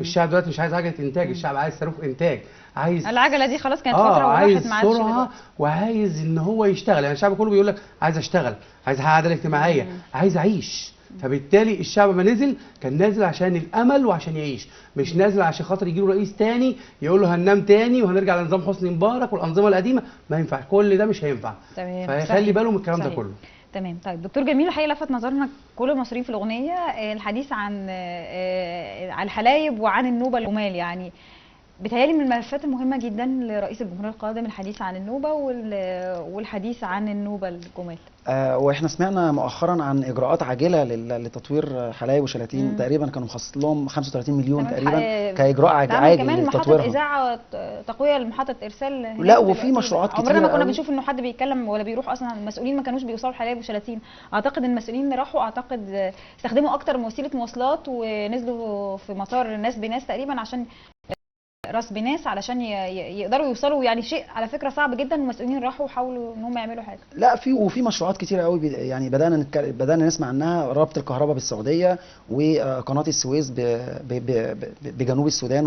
الشعب دلوقتي مش عايز عجله انتاج، الشعب عايز صاروخ انتاج، عايز العجله دي خلاص كانت فتره وراحت ما عادش سرعه، وعايز ان هو يشتغل. يعني الشعب كله بيقول لك عايز اشتغل، عايز احقق عداله اجتماعيه، عايز اعيش. فبالتالي الشعب ما نزل كان نازل عشان الامل وعشان يعيش، مش نازل عشان خاطر يجي له رئيس تاني يقول له هننام تاني وهنرجع لنظام حسني مبارك والانظمه القديمه. ما ينفع، كل ده مش هينفع. تمام. فيخلي باله من الكلام ده كله. تمام. طيب دكتور جميل، الحقيقه لفت نظرنا كل المصريين في الاغنيه الحديث عن الحلايب وعن النوبه الجمال. يعني بتهيألي من الملفات المهمه جدا لرئيس الجمهوريه القادم الحديث عن النوبه والحديث عن النوبه الجمال. واحنا سمعنا مؤخرا عن اجراءات عاجله لتطوير حلايب وشلاتين. تقريبا كانوا مخصص لهم 35 مليون تقريبا كاجراء عاجل كمان لتطويرها. محطه اذاعه تقويه لمحطه ارسال. لا وفي مشروعات كتير. عمرنا ما كنا بنشوف انه حد بيتكلم ولا بيروح اصلا. المسؤولين ما كانوش بيوصلوا حلايب وشلاتين. اعتقد المسؤولين اللي راحوا اعتقد استخدموا اكتر من وسيله مواصلات ونزلوا في مطار ناس بناس تقريبا عشان راس بناس علشان يقدروا يوصلوا. يعني شيء على فكره صعب جدا، والمسؤولين راحوا وحاولوا ان هم يعملوا حاجه. لا وفي مشروعات كتيره قوي يعني بدانا نسمع عنها. رابط الكهرباء بالسعوديه وقناه السويس بجنوب السودان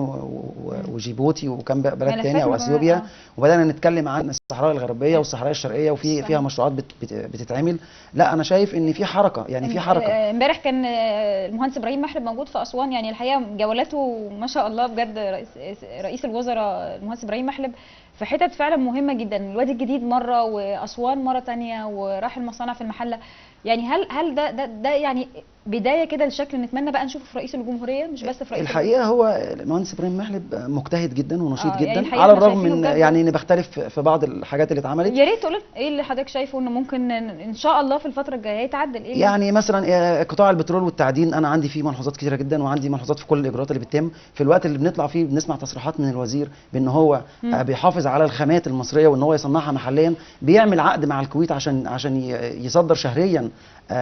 وجيبوتي وكم بلد تاني او اثيوبيا. وبدانا نتكلم عن الصحراء الغربيه والصحراء الشرقيه فيها مشروعات بتتعمل. لا انا شايف ان في حركه، يعني في حركه. امبارح كان المهندس ابراهيم محلب موجود في اسوان. يعني الحقيقه جولاته ما شاء الله بجد. رئيس الوزراء المهندس ابراهيم محلب في حتت فعلا مهمه جدا. الوادي الجديد مره واسوان مره ثانيه، وراح المصانع في المحله. يعني هل ده يعني بدايه كده لشكل نتمنى بقى نشوفه في رئيس الجمهوريه مش بس في رئيس الحقيقه هو المهندس ابراهيم محلب مجتهد جدا ونشيط جدا، يعني على الرغم من يعني ان بختلف في بعض الحاجات اللي اتعملت. يا ريت تقول ايه اللي حضرتك شايفه انه ممكن ان شاء الله في الفتره الجايه يتعدل. ايه يعني مثلا قطاع البترول والتعدين انا عندي فيه ملحوظات كتيره جدا، وعندي ملحوظات في كل الاجراءات اللي بتتم. في الوقت اللي بنطلع فيه بنسمع تصريحات من الوزير بان هو بيحافظ على الخامات المصريه وان هو يصنعها محليا. بيعمل عقد مع الكويت عشان يصدر شهريا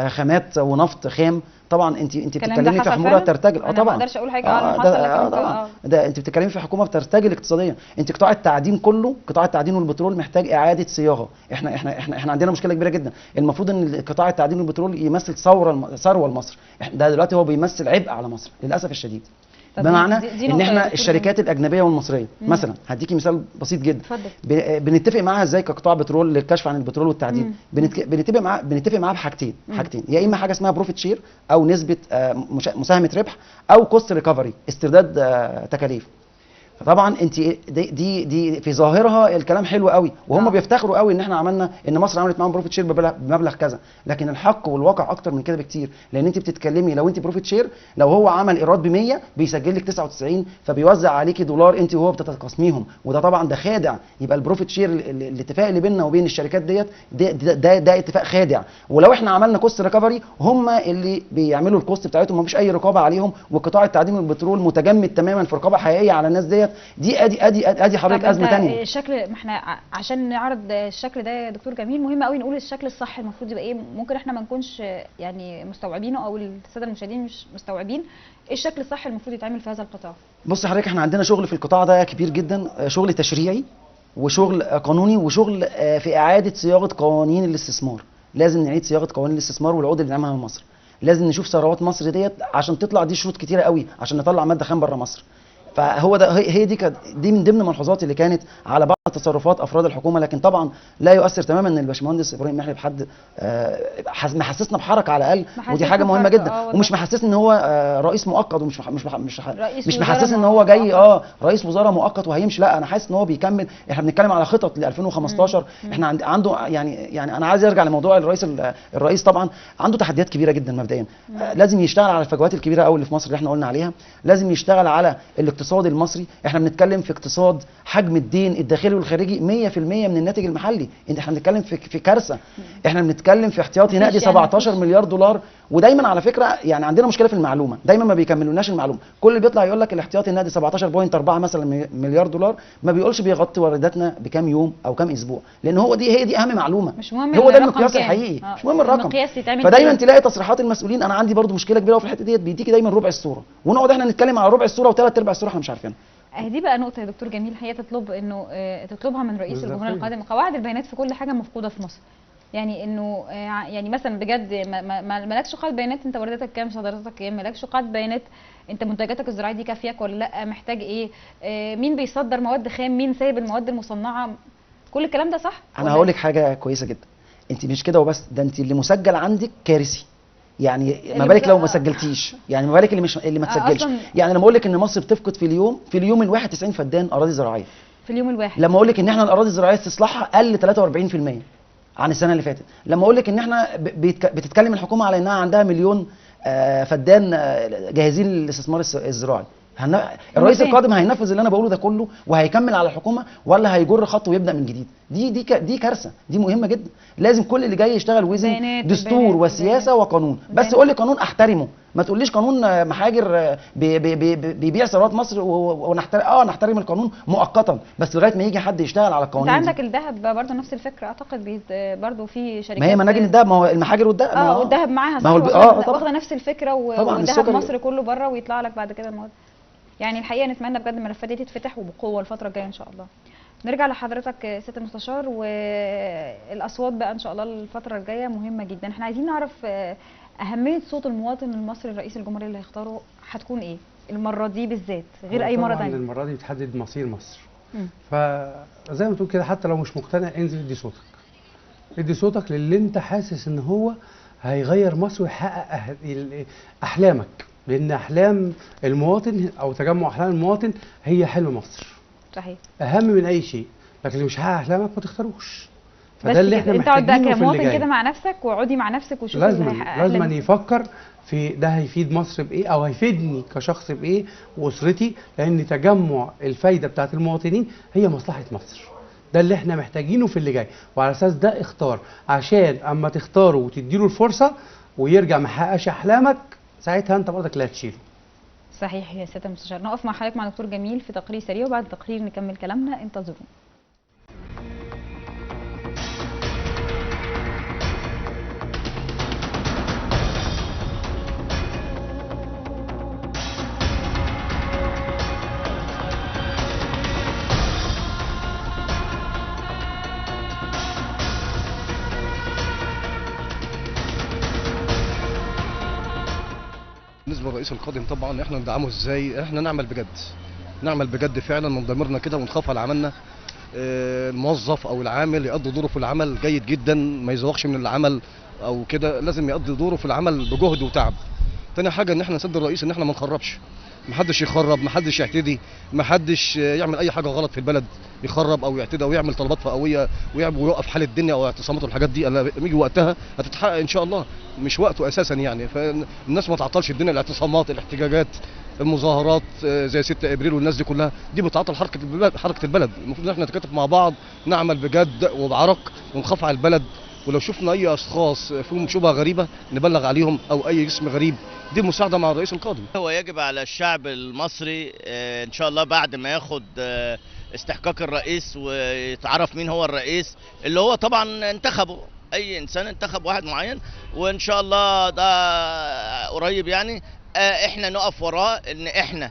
خامات ونفط خام. طبعا انت بتتكلمي في حكومه بترتجل. طبعا ما اقدرش اقول حاجه طبعا ده انت بتتكلمي في حكومه بترتجل اقتصاديا. انت قطاع التعدين كله، قطاع التعدين والبترول محتاج اعاده صياغه. احنا عندنا مشكله كبيره جدا. المفروض ان قطاع التعدين والبترول يمثل ثروه لمصر. ده دلوقتي هو بيمثل عبء على مصر للاسف الشديد. بمعنى ان احنا الشركات الاجنبيه والمصريه مثلا، هديكي مثال بسيط جدا. بنتفق معاها ازاي كقطاع بترول للكشف عن البترول والتعدين. بنتفق معاها بحاجتين. يا اما حاجه اسمها بروفيت شير او نسبه مساهمه ربح، او كوست ريكفري استرداد تكاليف. فطبعا انت دي في ظاهرها الكلام حلو قوي، وهم بيفتخروا قوي ان احنا عملنا، ان مصر عملت معاهم بروفيت شير بمبلغ كذا، لكن الحق والواقع اكتر من كده بكتير. لان انت بتتكلمي لو انت بروفيت شير، لو هو عمل ايراد ب 100 بيسجل لك 99، فبيوزع عليكي دولار انت وهو بتتقاسميهم، وده طبعا ده خادع. يبقى البروفيت شير الاتفاق اللي بيننا وبين الشركات ديت ده اتفاق خادع. ولو احنا عملنا كوست ريكفري، هم اللي بيعملوا الكوست بتاعتهم، مفيش اي رقابه عليهم، وقطاع التعدين والبترول متجمد تماما في رقابه حقيقيه على الناس ديت. دي ادي حضرتك ازمه ثانيه. الشكل، ما احنا عشان نعرض الشكل ده يا دكتور جميل مهم قوي نقول الشكل الصح المفروض يبقى ايه. ممكن احنا ما نكونش يعني مستوعبينه، او الساده المشاهدين مش مستوعبين ايه الشكل الصح المفروض يتعمل في هذا القطاع. بص حضرتك، احنا عندنا شغل في القطاع ده كبير جدا، شغل تشريعي وشغل قانوني وشغل في اعاده صياغه قوانين الاستثمار. لازم نعيد صياغه قوانين الاستثمار والعقود اللي نعملها مصر. لازم نشوف ثروات مصر ديت عشان تطلع، دي شروط كتيره قوي عشان نطلع ماده خام بره مصر. فهو ده، هي دي من ضمن الملحوظات اللي كانت على بعض تصرفات افراد الحكومه، لكن طبعا لا يؤثر تماما ان الباشمهندس ابراهيم محلب حد محسسنا بحركه على الاقل، ودي حاجه مهمه جدا. ومش محسسني ان هو رئيس مؤقت، ومش مش محسسني ان هو جاي رئيس وزراء مؤقت وهيمشي. لا، انا حاسس ان هو بيكمل. احنا بنتكلم على خطط ل 2015. احنا عنده يعني انا عايز ارجع لموضوع الرئيس طبعا عنده تحديات كبيره جدا. مبدئيا لازم يشتغل على الفجوات الكبيره قوي اللي في مصر اللي احنا قلنا عليها. لازم يشتغل على الاقتصاد المصري. احنا بنتكلم في اقتصاد حجم الدين الداخلي والخارجي 100% من الناتج المحلي. احنا بنتكلم في كارثه. احنا بنتكلم في احتياطي نقدي 17 مليار دولار. ودايما على فكره يعني عندنا مشكله في المعلومه، دايما ما بيكملوناش المعلومه. كل اللي بيطلع يقول لك الاحتياطي النقدي 17.4 مثلا مليار دولار، ما بيقولش بيغطي وارداتنا بكام يوم او كام اسبوع، لان هي دي اهم معلومه. مش مهم هو ده المقياس الحقيقي، مش مهم الرقم. فدايما تلاقي تصريحات المسؤولين، انا عندي برضو مشكله كبيره في الحته ديت، بيديكي دايما ربع الصوره، ونقعد احنا نتكلم على ربع الصوره وثلاث ارباع الصوره احنا مش عارفينها. دي بقى نقطه يا دكتور جميل هي تطلبها من رئيس الجمهوريه القادم. قواعد البيانات في كل حاجه مفقوده في مصر. يعني انه يعني مثلا بجد مالكش قاعده بيانات انت وارداتك كام، صادراتك كام، مالكش قاعده بيانات انت منتجاتك الزراعيه دي كافياك ولا لا، محتاج ايه، مين بيصدر مواد خام، مين سايب المواد المصنعه. كل الكلام ده صح؟ انا هقول لك حاجه كويسه جدا. انت مش كده وبس، ده انت اللي مسجل عندك كارثي. يعني ما بالك لو ما سجلتيش، يعني ما بالك اللي ما تسجلش. يعني لما اقول لك ان مصر بتفقد في اليوم الواحد 90 فدان اراضي زراعيه. في اليوم الواحد. لما اقول لك ان احنا الاراضي الزراعيه استصلاحها قل 43% عن السنه اللي فاتت. لما اقول لك ان احنا بتتكلم الحكومه على انها عندها مليون فدان جاهزين للاستثمار الزراعي. الرئيس القادم هينفذ اللي انا بقوله ده كله وهيكمل على الحكومه، ولا هيجر خط ويبدا من جديد؟ دي كارثه، دي مهمه جدا. لازم كل اللي جاي يشتغل وزن دستور وسياسه وقانون. بس قول لي قانون احترمه، ما تقوليش قانون محاجر بيبيع ثروات مصر نحترم القانون مؤقتا، بس لغايه ما يجي حد يشتغل على القوانين. انت عندك الذهب برضه نفس الفكره اعتقد، برضه في شركات. ما هي مناجم الذهب، ما هو المحاجر والذهب. والذهب معاها صح، واخده نفس الفكره، والذهب مصر كله بره ويطلع لك بعد كده المواد. يعني الحقيقه نتمنى بجد الملفات دي تتفتح وبقوه الفتره الجايه ان شاء الله. نرجع لحضرتك سياده المستشار، والاصوات بقى ان شاء الله الفتره الجايه مهمه جدا. احنا عايزين نعرف اهميه صوت المواطن المصري لرئيس الجمهوريه اللي هيختاره هتكون ايه المره دي بالذات غير اي مره ثانيه؟ المره دي بتحدد مصير مصر. فزي ما تقول كده، حتى لو مش مقتنع انزل ادي صوتك للي انت حاسس ان هو هيغير مصر ويحقق احلامك، لان احلام المواطن او تجمع احلام المواطن هي حلم مصر. صحيح. اهم من اي شيء، لكن اللي مش هيحقق احلامك ما تختاروش. فده اللي احنا محتاجينه. انت كمواطن كده مع نفسك واقعدي مع نفسك وشوفي لازم يفكر في ده هيفيد مصر بايه او هيفيدني كشخص بايه واسرتي، لان تجمع الفايده بتاعت المواطنين هي مصلحه مصر. ده اللي احنا محتاجينه في اللي جاي، وعلى اساس ده اختار، عشان اما تختاره وتديله الفرصه ويرجع ما يحققش احلامك، ساعتها انت برضك اللي هتشيله. صحيح يا سياده المستشار. نقف مع حضرتك مع دكتور جميل في تقرير سريع، وبعد التقرير نكمل كلامنا، انتظرونا. بالنسبه للرئيس القادم طبعا احنا ندعمه ازاي؟ احنا نعمل بجد فعلا من ضميرنا كده ونخاف على عملنا. الموظف او العامل يقضي دوره في العمل جيد جدا، ما يزوقش من العمل او كده، لازم يقضي دوره في العمل بجهد وتعب. تاني حاجه ان احنا نسد الرئيس ان احنا ما محدش يخرب، محدش يعتدي، محدش يعمل اي حاجه غلط في البلد، يخرب او يعتدي او يعمل طلبات فئويه ويوقف حال الدنيا او اعتصامات والحاجات دي. لما يجي وقتها هتتحقق ان شاء الله، مش وقته اساسا يعني. فالناس ما تعطلش الدنيا، الاعتصامات، الاحتجاجات، المظاهرات زي 6 ابريل والناس دي كلها دي بتعطل حركه البلد. المفروض ان احنا نتكاتف مع بعض، نعمل بجد وبعرق ونخاف على البلد. ولو شفنا اي اشخاص فيهم شبهه غريبه نبلغ عليهم، او اي جسم غريب، دي مساعده مع الرئيس القادم. هو يجب على الشعب المصري ان شاء الله بعد ما ياخد استحقاق الرئيس ويتعرف مين هو الرئيس اللي هو طبعا انتخبه، اي انسان انتخب واحد معين، وان شاء الله ده قريب يعني احنا نقف وراه، ان احنا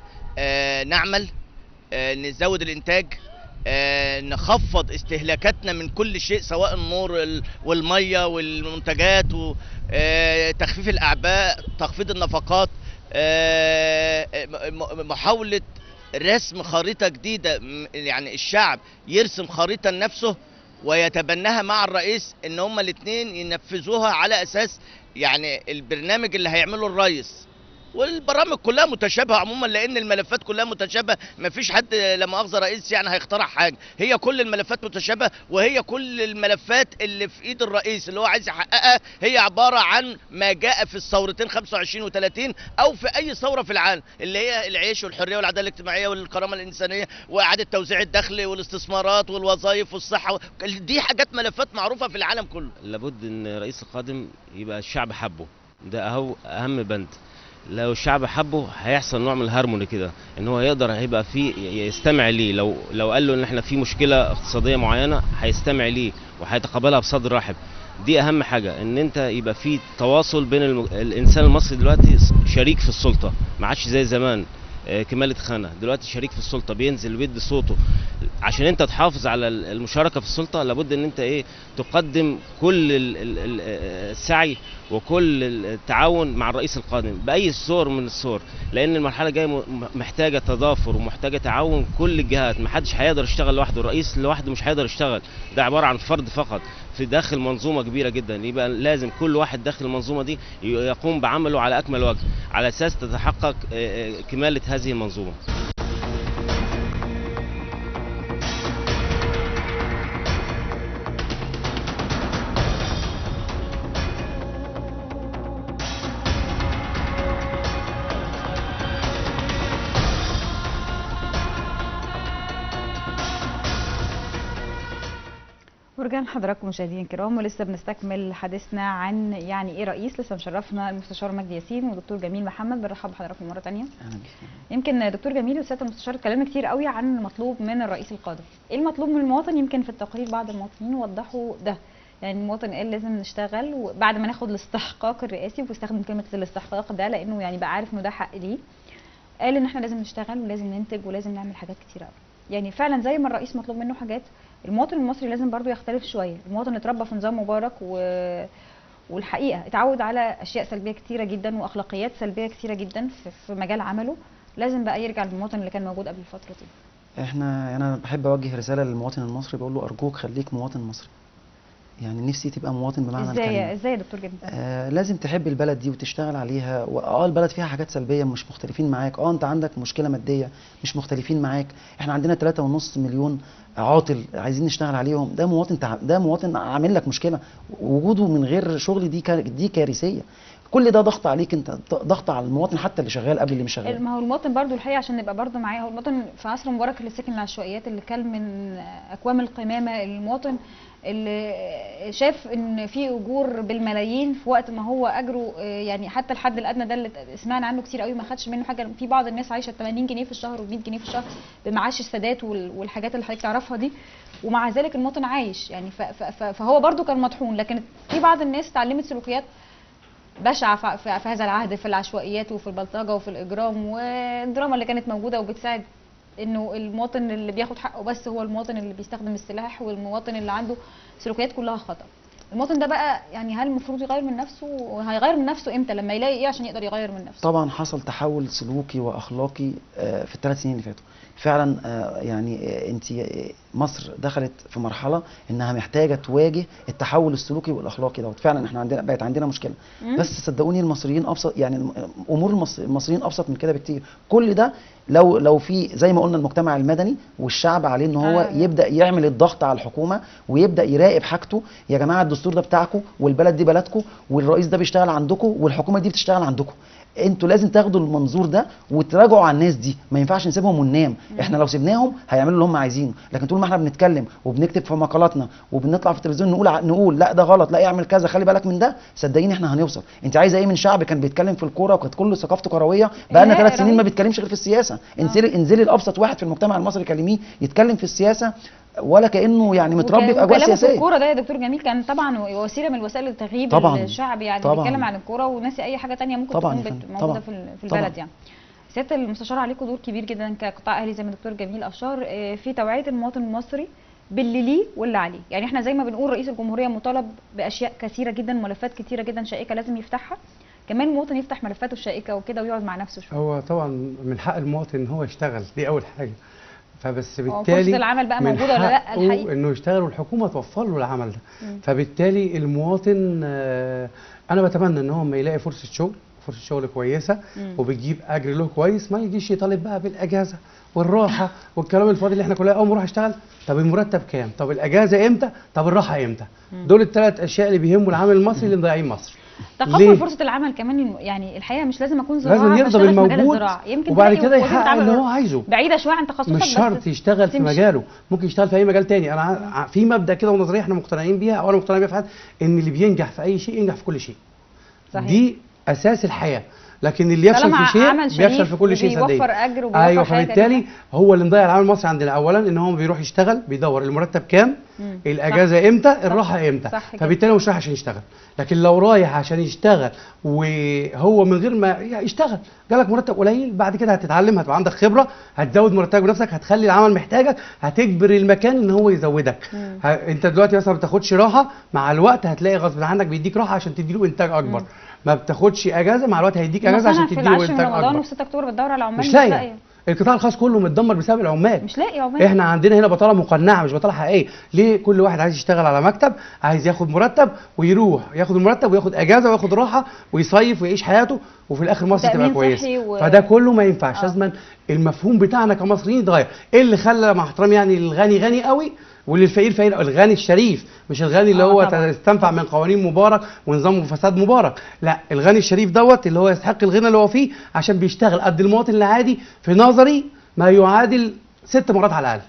نعمل نزود الانتاج، نخفض استهلاكاتنا من كل شيء، سواء النور والميه والمنتجات، وتخفيف الاعباء، تخفيض النفقات، محاوله رسم خريطه جديده، يعني الشعب يرسم خريطه لنفسه ويتبناها مع الرئيس، ان هما الاثنين ينفذوها على اساس يعني البرنامج اللي هيعمله الرئيس. والبرامج كلها متشابهه عموما، لان الملفات كلها متشابهه، مفيش حد لا مؤاخذه رئيس يعني هيخترع حاجه، هي كل الملفات متشابهه، وهي كل الملفات اللي في ايد الرئيس اللي هو عايز يحققها هي عباره عن ما جاء في الثورتين 25 و30 او في اي ثوره في العالم، اللي هي العيش والحريه والعداله الاجتماعيه والكرامه الانسانيه واعاده توزيع الدخل والاستثمارات والوظائف والصحه، دي حاجات ملفات معروفه في العالم كله. لابد ان الرئيس القادم يبقى الشعب حبه، ده هو اهم بند. لو الشعب حبه هيحصل نوع من الهارموني كده، ان هو يقدر هيبقى فيه يستمع ليه. لو قال له ان احنا في مشكله اقتصاديه معينه هيستمع ليه وهيتقبلها بصدر رحب. دي اهم حاجه، ان انت يبقى في تواصل بين الانسان المصري دلوقتي شريك في السلطه، ما عادش زي زمان كمالة خانة، دلوقتي شريك في السلطة بينزل ويدي صوته. عشان انت تحافظ على المشاركة في السلطة لابد ان انت تقدم كل السعي وكل التعاون مع الرئيس القادم بأي صور من الصور، لان المرحلة جاية محتاجة تضافر ومحتاجة تعاون كل الجهات. محدش هيقدر يشتغل لوحده، الرئيس لوحده مش هيقدر يشتغل، ده عبارة عن فرد فقط في داخل منظومة كبيرة جدا. يبقى لازم كل واحد داخل المنظومة دي يقوم بعمله على أكمل وجه على أساس تتحقق كمالة هذه المنظومة. ورجعنا لحضراتكم مشاهدينا الكرام، ولسه بنستكمل حديثنا عن يعني ايه رئيس. لسه مشرفنا المستشار مجدي ياسين ودكتور جميل محمد، بنرحب بحضراتكم مره ثانيه. يمكن دكتور جميل وسياده المستشار اتكلمنا كتير قوي عن المطلوب من الرئيس القادم. ايه المطلوب من المواطن؟ يمكن في التقرير بعض المواطنين وضحوا ده، يعني المواطن قال لازم نشتغل وبعد ما ناخد الاستحقاق الرئاسي، وبيستخدم كلمه الاستحقاق ده لانه يعني بقى عارف انه ده حق ليه. قال ان احنا لازم نشتغل ولازم ننتج ولازم نعمل حاجات كتير قوي. يعني فعلا زي ما الرئيس مطلوب منه حاجات، المواطن المصري لازم برضو يختلف شويه. المواطن اتربى في نظام مبارك والحقيقه اتعود على اشياء سلبيه كتيره جدا واخلاقيات سلبيه كتيره جدا في مجال عمله. لازم بقى يرجع للمواطن اللي كان موجود قبل الفتره دي. انا بحب اوجه رساله للمواطن المصري، بقول له ارجوك خليك مواطن مصري. يعني نفسي تبقى مواطن بمعنى الكلمه. ازاي يا دكتور جميل؟ لازم تحب البلد دي وتشتغل عليها. البلد فيها حاجات سلبيه مش مختلفين معاك. انت عندك مشكله ماديه مش مختلفين معاك. احنا عندنا 3.5 مليون عاطل عايزين نشتغل عليهم. ده مواطن عامل لك مشكله، وجوده من غير شغل دي كارثيه. كل ده ضغط عليك انت، ضغط على المواطن حتى اللي شغال قبل اللي مش شغال. ما هو المواطن برضو الحقيقه عشان نبقى برضو معاه، هو المواطن في عصر مبارك اللي سكن العشوائيات، اللي كل من اكوام القمامه، المواطن اللي شاف ان في اجور بالملايين في وقت ما هو اجره يعني حتى الحد الادنى ده اللي سمعنا عنه كتير قوي ما خدش منه حاجه. في بعض الناس عايشه 80 جنيه في الشهر و100 جنيه في الشهر بمعاش السادات والحاجات اللي حضرتك تعرفها دي، ومع ذلك المواطن عايش يعني. فهو برضو كان مطحون. لكن في بعض الناس اتعلمت سلوكيات بشعه في هذا العهد، في العشوائيات وفي البلطجه وفي الاجرام والدراما اللي كانت موجوده وبتساعد انه المواطن اللي بياخد حقه بس هو المواطن اللي بيستخدم السلاح، والمواطن اللي عنده سلوكيات كلها خطأ. المواطن ده بقى يعني هل المفروض يغير من نفسه، وهيغير من نفسه امتى لما يلاقي ايه عشان يقدر يغير من نفسه؟ طبعا حصل تحول سلوكي واخلاقي في ال3 سنين اللي فاتوا فعلا. يعني انت مصر دخلت في مرحله انها محتاجه تواجه التحول السلوكي والاخلاقي دوت. فعلا احنا بقت عندنا مشكله. بس صدقوني المصريين ابسط، يعني امور المصريين ابسط من كده بكتير. كل ده لو في زي ما قلنا المجتمع المدني والشعب عليه ان هو يبدا يعمل الضغط على الحكومه ويبدا يراقب حاجته. يا جماعه الدستور ده بتاعكم، والبلد دي بلدكم، والرئيس ده بيشتغل عندكم، والحكومه دي بتشتغل عندكم. انتوا لازم تاخدوا المنظور ده وتراجعوا على الناس دي. ما ينفعش نسيبهم وننام. احنا لو سيبناهم هيعملوا اللي هم عايزينه، لكن طول ما احنا بنتكلم وبنكتب في مقالاتنا وبنطلع في التلفزيون نقول لا ده غلط، لا اعمل كذا، خلي بالك من ده، صدقيني احنا هنوصل. انت عايزه ايه من شعب كان بيتكلم في الكوره وكانت كل ثقافته كرويه؟ بقى لنا 3 سنين ما بيتكلمش غير في السياسه. انزلي الابسط واحد في المجتمع المصري كلميه يتكلم في السياسه ولا كانه يعني متربي في اجواء سياسيه. الكوره ده يا دكتور جميل كان طبعا وسيله من وسائل التغييب الشعب، يعني بيتكلم عن الكوره وناسي اي حاجه ثانيه ممكن تكون موجوده في البلد. يعني سياده المستشار عليكم دور كبير جدا كقطاع اهلي زي ما الدكتور جميل اشار في توعيه المواطن المصري باللي ليه واللي عليه. يعني احنا زي ما بنقول رئيس الجمهوريه مطالب باشياء كثيره جدا، ملفات كثيره جدا شائكه لازم يفتحها. كمان المواطن يفتح ملفاته الشائكه وكده ويقعد مع نفسه شويه. هو طبعا من حق المواطن ان هو يشتغل، دي اول حاجه. فبس بالتالي فرصه العمل بقى موجوده ولا لا؟ الحقيقه انه يشتغل والحكومه توفر له العمل ده. فبالتالي المواطن انا بتمنى ان هو ما يلاقي فرصه شغل كويسه وبتجيب اجر له كويس، ما يجيش يطالب بقى بالاجازه والراحه والكلام الفاضي اللي احنا كلنا اول ما اروح اشتغل طب المرتب كام؟ طب الاجازه امتى؟ طب الراحه امتى؟ دول ال3 اشياء اللي بيهموا العامل المصري اللي مضيعين مصر. تقبل فرصه العمل كمان، يعني الحقيقه مش لازم اكون زراعه، لازم يرضى بالموجود يمكن وبعد كده يحقق اللي هو عايزه بعيده شويه عن تخصصك. مش شرط يشتغل في مجاله، ممكن يشتغل في اي مجال تاني. انا في مبدا كده ونظريه احنا مقتنعين بيها، او انا مقتنع بيها في حياتي، ان اللي بينجح في اي شيء ينجح في كل شيء. صحيح. دي اساس الحياه. لكن اللي يفشل في شيء بيفشل في كل شيء. صدقني بيوفر اجر وبيوفر ايوه. فبالتالي هو اللي مضيع العامل المصري عندنا اولا ان هو بيروح يشتغل بيدور المرتب كام، الاجازه امتى، الراحه امتى. فبالتالي مش رايح عشان يشتغل. لكن لو رايح عشان يشتغل وهو من غير ما يشتغل جالك مرتب قليل، بعد كده هتتعلم، هتبقى عندك خبره، هتزود مرتبك بنفسك، هتخلي العمل محتاجك، هتجبر المكان ان هو يزودك. انت دلوقتي مثلا ما بتاخدش راحه، مع الوقت هتلاقي غصب عنك بيديك راحه عشان تديله انتاج اكبر. ما بتاخدش اجازه، مع الوقت هيديك اجازه عشان تديله انتاج اكبر. في رمضان وفي 6 اكتوبر بتدور على عمال مش لاقيه. القطاع الخاص كله متدمر بسبب العمال. مش لاقي عمال. احنا عندنا هنا بطاله مقنعه مش بطاله حقيقيه. ليه؟ كل واحد عايز يشتغل على مكتب، عايز ياخد مرتب ويروح ياخد المرتب وياخد اجازه وياخد راحه ويصيف ويعيش حياته، وفي الاخر مصر تبقى كويسه. فده كله ما ينفعش. لازم المفهوم بتاعنا كمصريين يتغير. ايه اللي خلى مع احترامي يعني الغني غني قوي واللي الفقير فقير؟ الغني الشريف، مش الغني اللي هو استنفع من قوانين مبارك ونظام فساد مبارك. لا، الغني الشريف دوت اللي هو يستحق الغنى اللي هو فيه عشان بيشتغل قد المواطن العادي، في نظري ما يعادل 6 مرات على الاقل.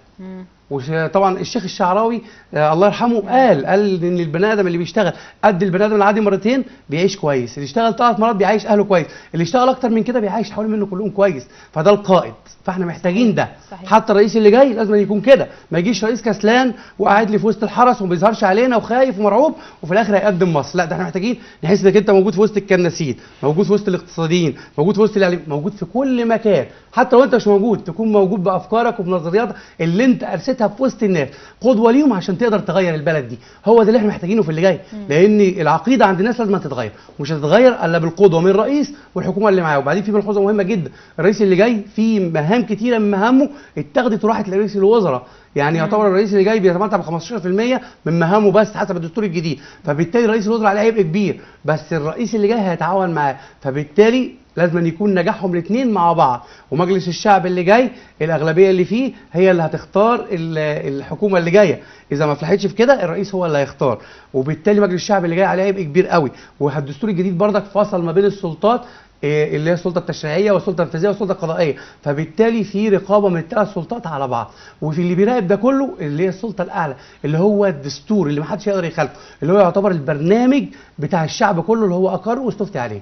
وطبعا الشيخ الشعراوي الله يرحمه قال ان البني ادم اللي بيشتغل قد البني ادم العادي مرتين بيعيش كويس، اللي يشتغل 3 مرات بيعيش اهله كويس، اللي يشتغل اكتر من كده بيعيش حوالي منه كلهم كويس. فده القائد. فاحنا محتاجين ده. صحيح. حتى الرئيس اللي جاي لازم يكون كده، ما يجيش رئيس كسلان وقاعد لي في وسط الحرس وما بيظهرش علينا وخايف ومرعوب وفي الاخر هيقدم مصر. لا، ده احنا محتاجين نحس انك انت موجود في وسط الكناسين، موجود في وسط الاقتصاديين، موجود في وسط موجود في كل مكان. حتى لو انت مش موجود تكون موجود بافكارك وبنظرياتك اللي انت ارستها في وسط الناس، قدوه ليهم عشان تقدر تغير البلد دي. هو ده اللي احنا محتاجينه في اللي جاي. لان العقيده عند الناس لازم تتغير، ومش هتتغير الا بالقدوه من الرئيس والحكومه اللي معاه. وبعدين في ملحوظه مهمه جدا، الرئيس اللي جاي في مهام كتيره من مهامه اتخذت وراحت لرئيس الوزراء. يعني يعتبر الرئيس اللي جاي بيتمتع ب 15% من مهامه بس حسب الدستور الجديد. فبالتالي رئيس الوزراء عليه عبء كبير، بس الرئيس اللي جاي هيتعاون معاه. فبالتالي لازم أن يكون نجاحهم الاثنين مع بعض. ومجلس الشعب اللي جاي الاغلبيه اللي فيه هي اللي هتختار الحكومه اللي جايه. اذا ما فلحتش في كده الرئيس هو اللي هيختار. وبالتالي مجلس الشعب اللي جاي عليه عبء كبير قوي. والدستور الجديد برضك فصل ما بين السلطات اللي هي السلطه التشريعيه والسلطه التنفيذيه والسلطه القضائيه. فبالتالي في رقابه من ال3 سلطات على بعض. وفي اللي بيراقب ده كله اللي هي السلطه الاعلى اللي هو الدستور اللي ما حدش يقدر يخالفه، اللي هو يعتبر البرنامج بتاع الشعب كله اللي هو اقره واستفتي عليه.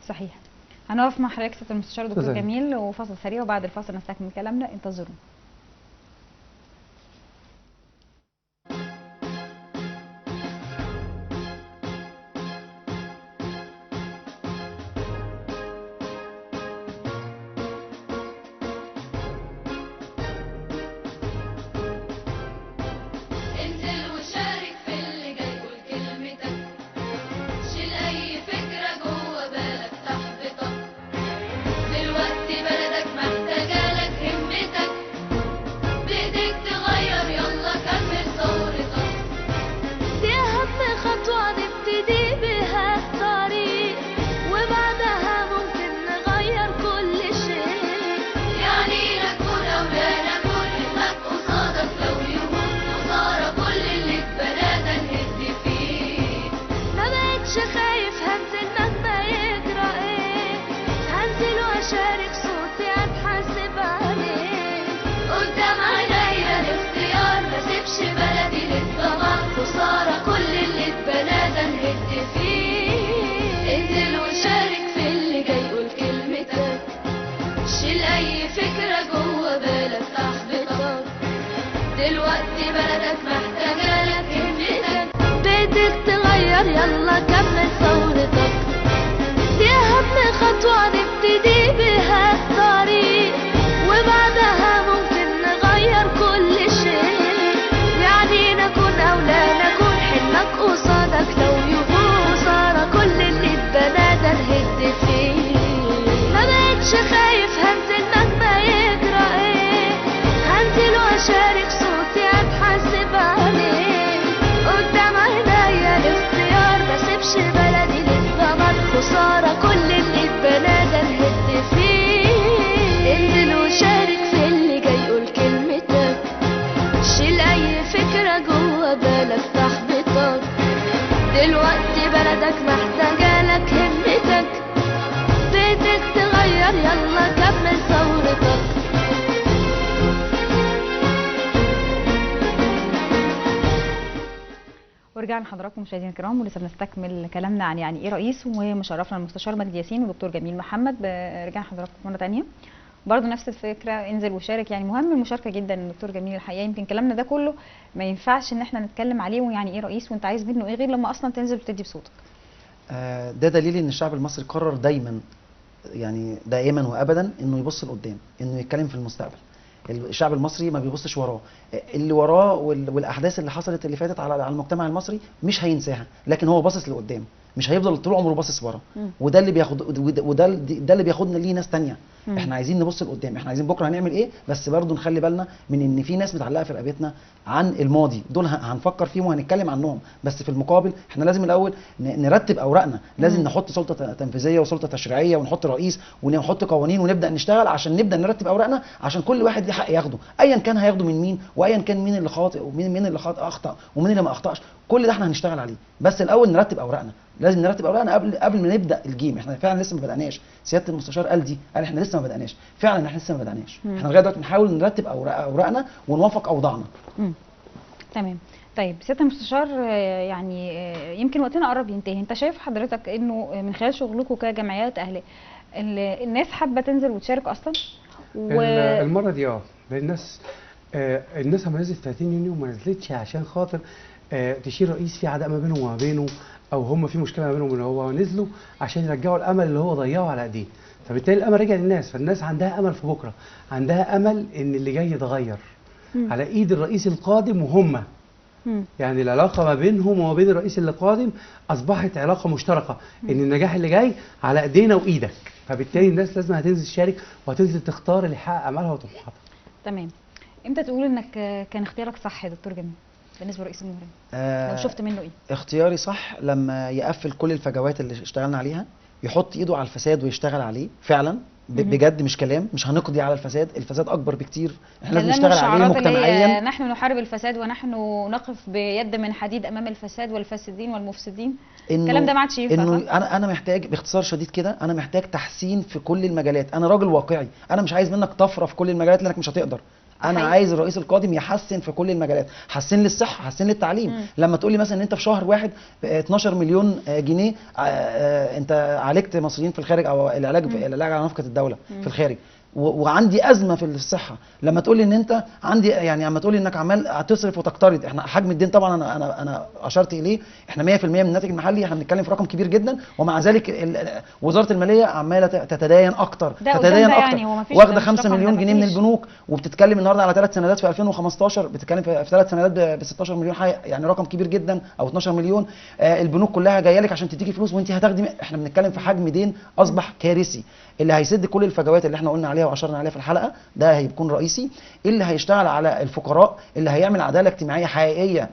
صحيح. هنقف مع حضرتك سياده المستشار دكتور جميل وفاصل سريع، وبعد الفاصل نستكمل كلامنا، انتظرونا. انزل وشارك في اللي جاي، قول كلمتك دلوقتي بلدك محتاجالك همتك، بإيدك تغير يلا كمل ثورتك، دي أهم خطوة نبتدي بها الطريق، وبعدها ممكن نغير كل شيء، يعني نكون أو لا نكون حلمك قصادك، لو يغوص ورا كل اللي اتبنى ده نهد فيه، ما بقتش خايف هنزل مهما يجرى ايه، هنزل واشارك صوتي هتحاسب عليه، قدام عينيا الاختيار ما سيبش بلدي للضمان خسارة، كل اللي اتبنى ده نهد فيه، انزل وشارك في اللي جاي قول كلمتك، شيل اي فكرة جوا بالك تحبطك، دلوقتي بلدك محتاجالك همتك، بإيدك تغير يلا كمل ثورتك. ورجعنا لحضراتكم مشاهدينا الكرام، ولسه بنستكمل كلامنا عن يعني ايه رئيس، ومشرفنا المستشار مجدي ياسين والدكتور جميل محمد. رجعنا لحضراتكم مره ثانيه برضه نفس الفكره، انزل وشارك، يعني مهم المشاركه جدا. الدكتور جميل الحقيقه يمكن كلامنا ده كله ما ينفعش ان احنا نتكلم عليه ويعني ايه رئيس وانت عايز منه ايه غير لما اصلا تنزل وتدي بصوتك. ده دليل ان الشعب المصري قرر دايما، يعني دائما وابدا، انه يبص لقدام، انه يتكلم في المستقبل. الشعب المصري ما بيبصش وراه، اللي وراه والاحداث اللي حصلت اللي فاتت على المجتمع المصري مش هينساها، لكن هو باصص لقدام، مش هيفضل طول عمره باصص ورا. وده اللي بياخد ده اللي بياخدنا ليه ناس تانية. احنا عايزين نبص لقدام، احنا عايزين بكره هنعمل ايه، بس برضه نخلي بالنا من ان في ناس متعلقه في رقبتنا عن الماضي، دول هنفكر فيهم وهنتكلم عنهم، بس في المقابل احنا لازم الاول نرتب اوراقنا، لازم نحط سلطه تنفيذيه وسلطه تشريعيه ونحط رئيس ونحط قوانين ونبدا نشتغل عشان نبدا نرتب اوراقنا، عشان كل واحد ليه حق ياخده، ايا كان هياخده من مين، وايا كان مين اللي خاطئ ومين اللي اخطا ومين اللي ما اخطاش، كل ده احنا هنشتغل عليه، بس الاول نرتب اوراقنا، لازم نرتب اوراقنا قبل ما نبدا الجيم. احنا فعلا لسه ما بدأناش، سياده المستشار قال احنا لسه ما بدأناش، فعلا احنا لسه ما بدأناش، احنا لغايه دلوقتي بنحاول نرتب اوراقنا ونوافق اوضاعنا. تمام. طيب سياده المستشار، يعني يمكن وقتنا قرب ينتهي، انت شايف حضرتك انه من خلال شغلكم كجمعيات اهليه الناس حابه تنزل وتشارك اصلا؟ المره دي الناس لما نزلت 30 يونيو ما نزلتش عشان خاطر تشيل رئيس في عداء ما بينه وما بينه، او هم في مشكله ما بينهم، هو نزلوا عشان يرجعوا الامل اللي هو ضيعه على ايديه، فبالتالي الامل رجع للناس، فالناس عندها امل في بكره، عندها امل ان اللي جاي يتغير على ايد الرئيس القادم، وهم يعني العلاقه ما بينهم وما بين الرئيس اللي قادم اصبحت علاقه مشتركه، ان النجاح اللي جاي على ايدينا وايدك، فبالتالي الناس لازم هتنزل تشارك وهتنزل تختار اللي يحقق امالها وطموحاتها. تمام. امتى تقول انك كان اختيارك صح يا دكتور جميل بالنسبه لرئيس الجمهوريه؟ لو شفت منه ايه؟ اختياري صح لما يقفل كل الفجوات اللي اشتغلنا عليها، يحط ايده على الفساد ويشتغل عليه فعلا بجد، مش كلام، مش هنقضي على الفساد اكبر بكتير، احنا لازم نشتغل عليه مجتمعيا. نحن نحارب الفساد ونحن نقف بيد من حديد امام الفساد والفاسدين والمفسدين، الكلام ده ما عادش ينفع. انه انا محتاج باختصار شديد كده، انا محتاج تحسين في كل المجالات، انا راجل واقعي، انا مش عايز منك طفره في كل المجالات لانك مش هتقدر، انا عايز الرئيس القادم يحسن في كل المجالات، حسن لي الصحه، حسن لي التعليم. لما تقول لي مثلا ان انت في شهر واحد 12 مليون جنيه انت عالجت مصريين في الخارج، او العلاج على نفقه الدوله في الخارج، وعندي ازمه في الصحه، لما تقول لي ان انت عندي، يعني لما تقول لي انك عمال تصرف وتقترض، احنا حجم الدين طبعا انا اشرت اليه، احنا 100% من الناتج المحلي، احنا بنتكلم في رقم كبير جدا، ومع ذلك وزاره الماليه عماله تتداين اكتر، يعني واخده 5 مليون جنيه من البنوك، وبتتكلم النهارده على 3 سندات في 2015، بتتكلم في 3 سندات ب 16 مليون يعني رقم كبير جدا، او 12 مليون. البنوك كلها جايه لك عشان تديكي فلوس وانت هتاخدي، احنا بنتكلم في حجم دين اصبح كارثي، اللي هيسد كل الفجوات اللي احنا قلنا عليها واشرنا عليها في الحلقه، ده هيكون رئيسي، اللي هيشتغل على الفقراء، اللي هيعمل عداله اجتماعيه حقيقيه،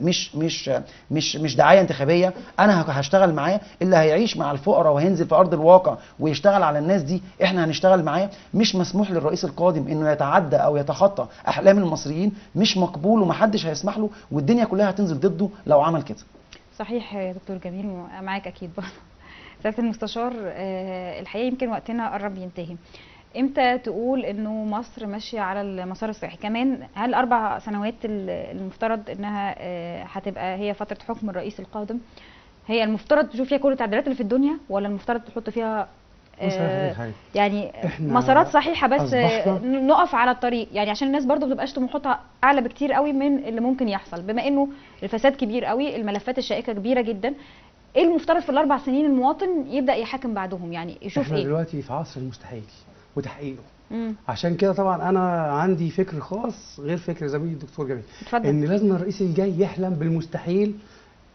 مش دعايه انتخابيه، انا هشتغل معاه، اللي هيعيش مع الفقراء وهينزل في ارض الواقع ويشتغل على الناس دي، احنا هنشتغل معاه. مش مسموح للرئيس القادم انه يتعدى او يتخطى احلام المصريين، مش مقبول ومحدش هيسمح له، والدنيا كلها هتنزل ضده لو عمل كده. صحيح يا دكتور جميل، معاك اكيد برضه. سياده المستشار، الحقيقه يمكن وقتنا قرب ينتهي، امتى تقول انه مصر ماشيه على المسار الصحيح؟ كمان هل 4 سنوات المفترض انها هتبقى هي فتره حكم الرئيس القادم، هي المفترض تشوف فيها كل التعديلات اللي في الدنيا، ولا المفترض تحط فيها يعني مسارات صحيحه، بس نقف على الطريق يعني عشان الناس برضو ما تبقاش طموحاتها اعلى بكتير قوي من اللي ممكن يحصل، بما انه الفساد كبير قوي، الملفات الشائكه كبيره جدا. ايه المفترض في ال4 سنين المواطن يبدا يحاكم بعدهم، يعني يشوف احنا ايه؟ دلوقتي في عصر المستحيل وتحقيقه. عشان كده طبعا انا عندي فكر خاص غير فكر زميلي الدكتور جميل. اتفضل. ان لازم الرئيس الجاي يحلم بالمستحيل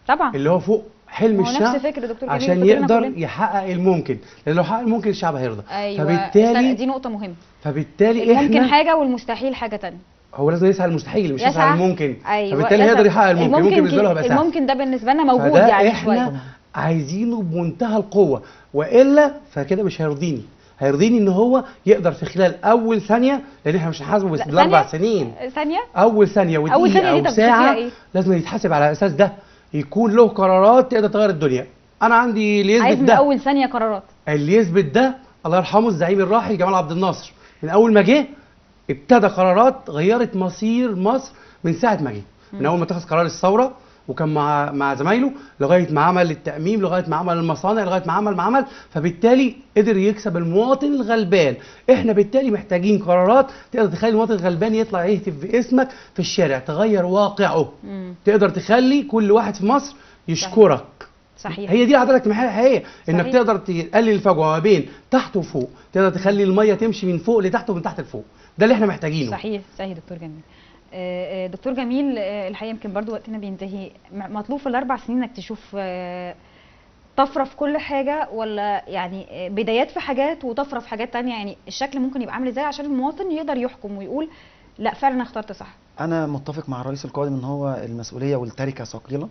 طبعا، اللي هو فوق حلم الشعب، نفس فكر دكتور جميل عشان يقدر يحقق الممكن، لان لو حقق الممكن الشعب هيرضى. ايوه، فبالتالي دي نقطه مهمه. فبالتالي الممكن حاجه والمستحيل حاجه ثانيه. هو لازم يسعى المستحيل مش يسعى الممكن. أيوة، فبالتالي هيقدر يحقق الممكن بالنسبه له هيبقى سهل. الممكن ده بالنسبه لنا موجود يعني احنا عايزينه بمنتهى القوه، والا فكده مش هيرضيني. هيرضيني ان هو يقدر في خلال اول ثانيه، لان احنا مش هنحاسبه بس بال4 سنين. ثانيه؟ اول ثانيه ودقيقه او ساعه لازم يتحاسب على اساس ده، يكون له قرارات تقدر تغير الدنيا. انا عندي اللي يثبت ده. اول ثانيه قرارات. اللي يثبت ده الله يرحمه الزعيم الراحل جمال عبد الناصر، من اول ما جه ابتدى قرارات غيرت مصير مصر من ساعه ما جه، من اول ما اتخذ قرار الثوره وكان مع زمايله لغايه ما عمل التاميم، لغايه ما عمل المصانع، لغايه ما عمل، فبالتالي قدر يكسب المواطن الغلبان. احنا بالتالي محتاجين قرارات تقدر تخلي المواطن الغلبان يطلع يهتف باسمك في الشارع، تغير واقعه. تقدر تخلي كل واحد في مصر يشكرك. صحيح. هي دي العداله الاجتماعيه الحقيقيه، انك تقدر تقلل الفجوه ما بين تحت وفوق، تقدر تخلي الميه تمشي من فوق لتحت ومن تحت لفوق. ده اللي احنا محتاجينه. صحيح دكتور جميل. دكتور جميل، الحقيقه يمكن برضو وقتنا بينتهي. مطلوب في ال4 سنين انك تشوف طفره في كل حاجه، ولا يعني بدايات في حاجات وطفره في حاجات تانية؟ يعني الشكل ممكن يبقى عامل ازاي عشان المواطن يقدر يحكم ويقول لا فعلا انا اخترت صح؟ انا متفق مع الرئيس القادم ان هو المسؤوليه والتركه ثقيله،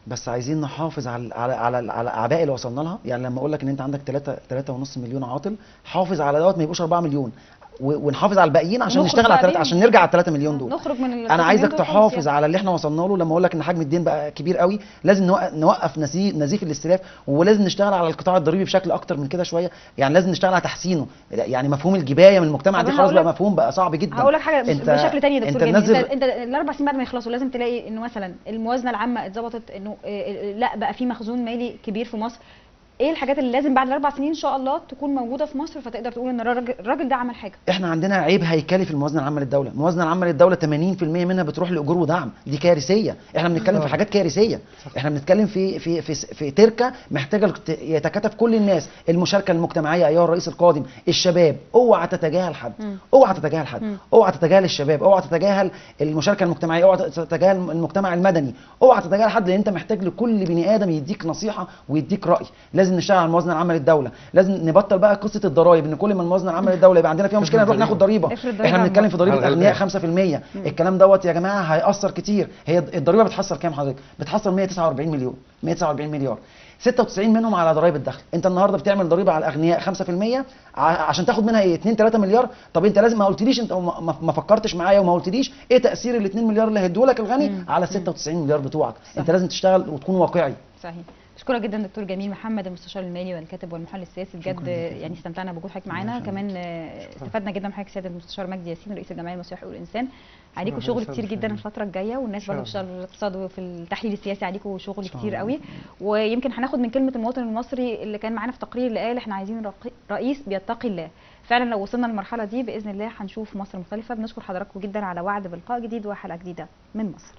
بس عايزين نحافظ على الاعباء اللي وصلنا لها. يعني لما اقول لك ان انت عندك 3.5 مليون عاطل، حافظ على دوت ما يبقوش 4 مليون، ونحافظ على الباقيين عشان نشتغل على 3، عشان نرجع على 3 مليون دول. نخرج من انا عايزك تحافظ على اللي احنا وصلنا له. لما اقول لك ان حجم الدين بقى كبير قوي، لازم نوقف نزيف الاستلاف، ولازم نشتغل على القطاع الضريبي بشكل اكتر من كده شويه. يعني لازم نشتغل على تحسينه. يعني مفهوم الجبايه من المجتمع دي خلاص بقى مفهوم بقى صعب جدا. هقول لك حاجه بشكل تاني يا دكتور جميل. انت ال4 سنين بعد ما يخلصوا لازم تلاقي انه مثلا الموازنه العامه اتظبطت، انه لا بقى في مخزون مالي كبير في مصر. ايه الحاجات اللي لازم بعد ال4 سنين ان شاء الله تكون موجوده في مصر فتقدر تقول ان الراجل ده عمل حاجه؟ احنا عندنا عيب هيكلي في الموازنه العامه للدوله. الموازنه العامه للدوله 80% منها بتروح لاجور ودعم، دي كارثيه. احنا بنتكلم في حاجات كارثيه. احنا بنتكلم في تركه محتاجه يتكاتف كل الناس. المشاركه المجتمعيه ايها الرئيس القادم، الشباب، اوعى تتجاهل حد، اوعى تتجاهل حد، اوعى تتجاهل الشباب، اوعى تتجاهل المشاركه المجتمعيه، اوعى تتجاهل المجتمع المدني، اوعى تتجاهل حد، لان انت محتاج لكل بني ادم يديك نصيحه ويديك راي. لازم نشتغل على الموازنه العامه للدوله، لازم نبطل بقى قصه الضرايب، ان كل ما الموازنه العامه للدوله يبقى عندنا فيها مشكله نروح ناخد ضريبه. احنا بنتكلم في ضريبه اغنياء 5%. الكلام دوت يا جماعه هيأثر كتير. هي الضريبه بتحصل كام حضرتك؟ بتحصل 149 مليون، 149 مليار، 96 منهم على ضرائب الدخل. انت النهارده بتعمل ضريبه على الاغنياء 5% عشان تاخد منها ايه؟ 2 3 مليار. طب انت لازم ما قلتليش، انت ما فكرتش معايا وما قلتليش ايه تاثير ال 2 مليار اللي هيدوا لك الغني على ال 96 مليار بتوعك. انت لازم تشتغل وتكون واقعي. صحيح. اشكرك جدا دكتور جميل محمد، المستشار المالي والكاتب والمحلل السياسي. بجد يعني استمتعنا بوجود حضرتك معانا، كمان استفدنا جدا من حضرتك سياده المستشار مجدي ياسين رئيس الجمعيه المصريه لحقوق الانسان. عليكم شغل كتير جدا الفتره الجايه، والناس برضه بتشتغل في الاقتصاد وفي التحليل السياسي عليكم شغل كتير قوي. ويمكن هناخد من كلمه المواطن المصري اللي كان معانا في تقرير اللي قال احنا عايزين رئيس بيتقي الله. فعلا لو وصلنا للمرحله دي باذن الله هنشوف مصر مختلفه. بنشكر حضراتكم جدا على وعد بلقاء جديد وحلقه جديده من مصر.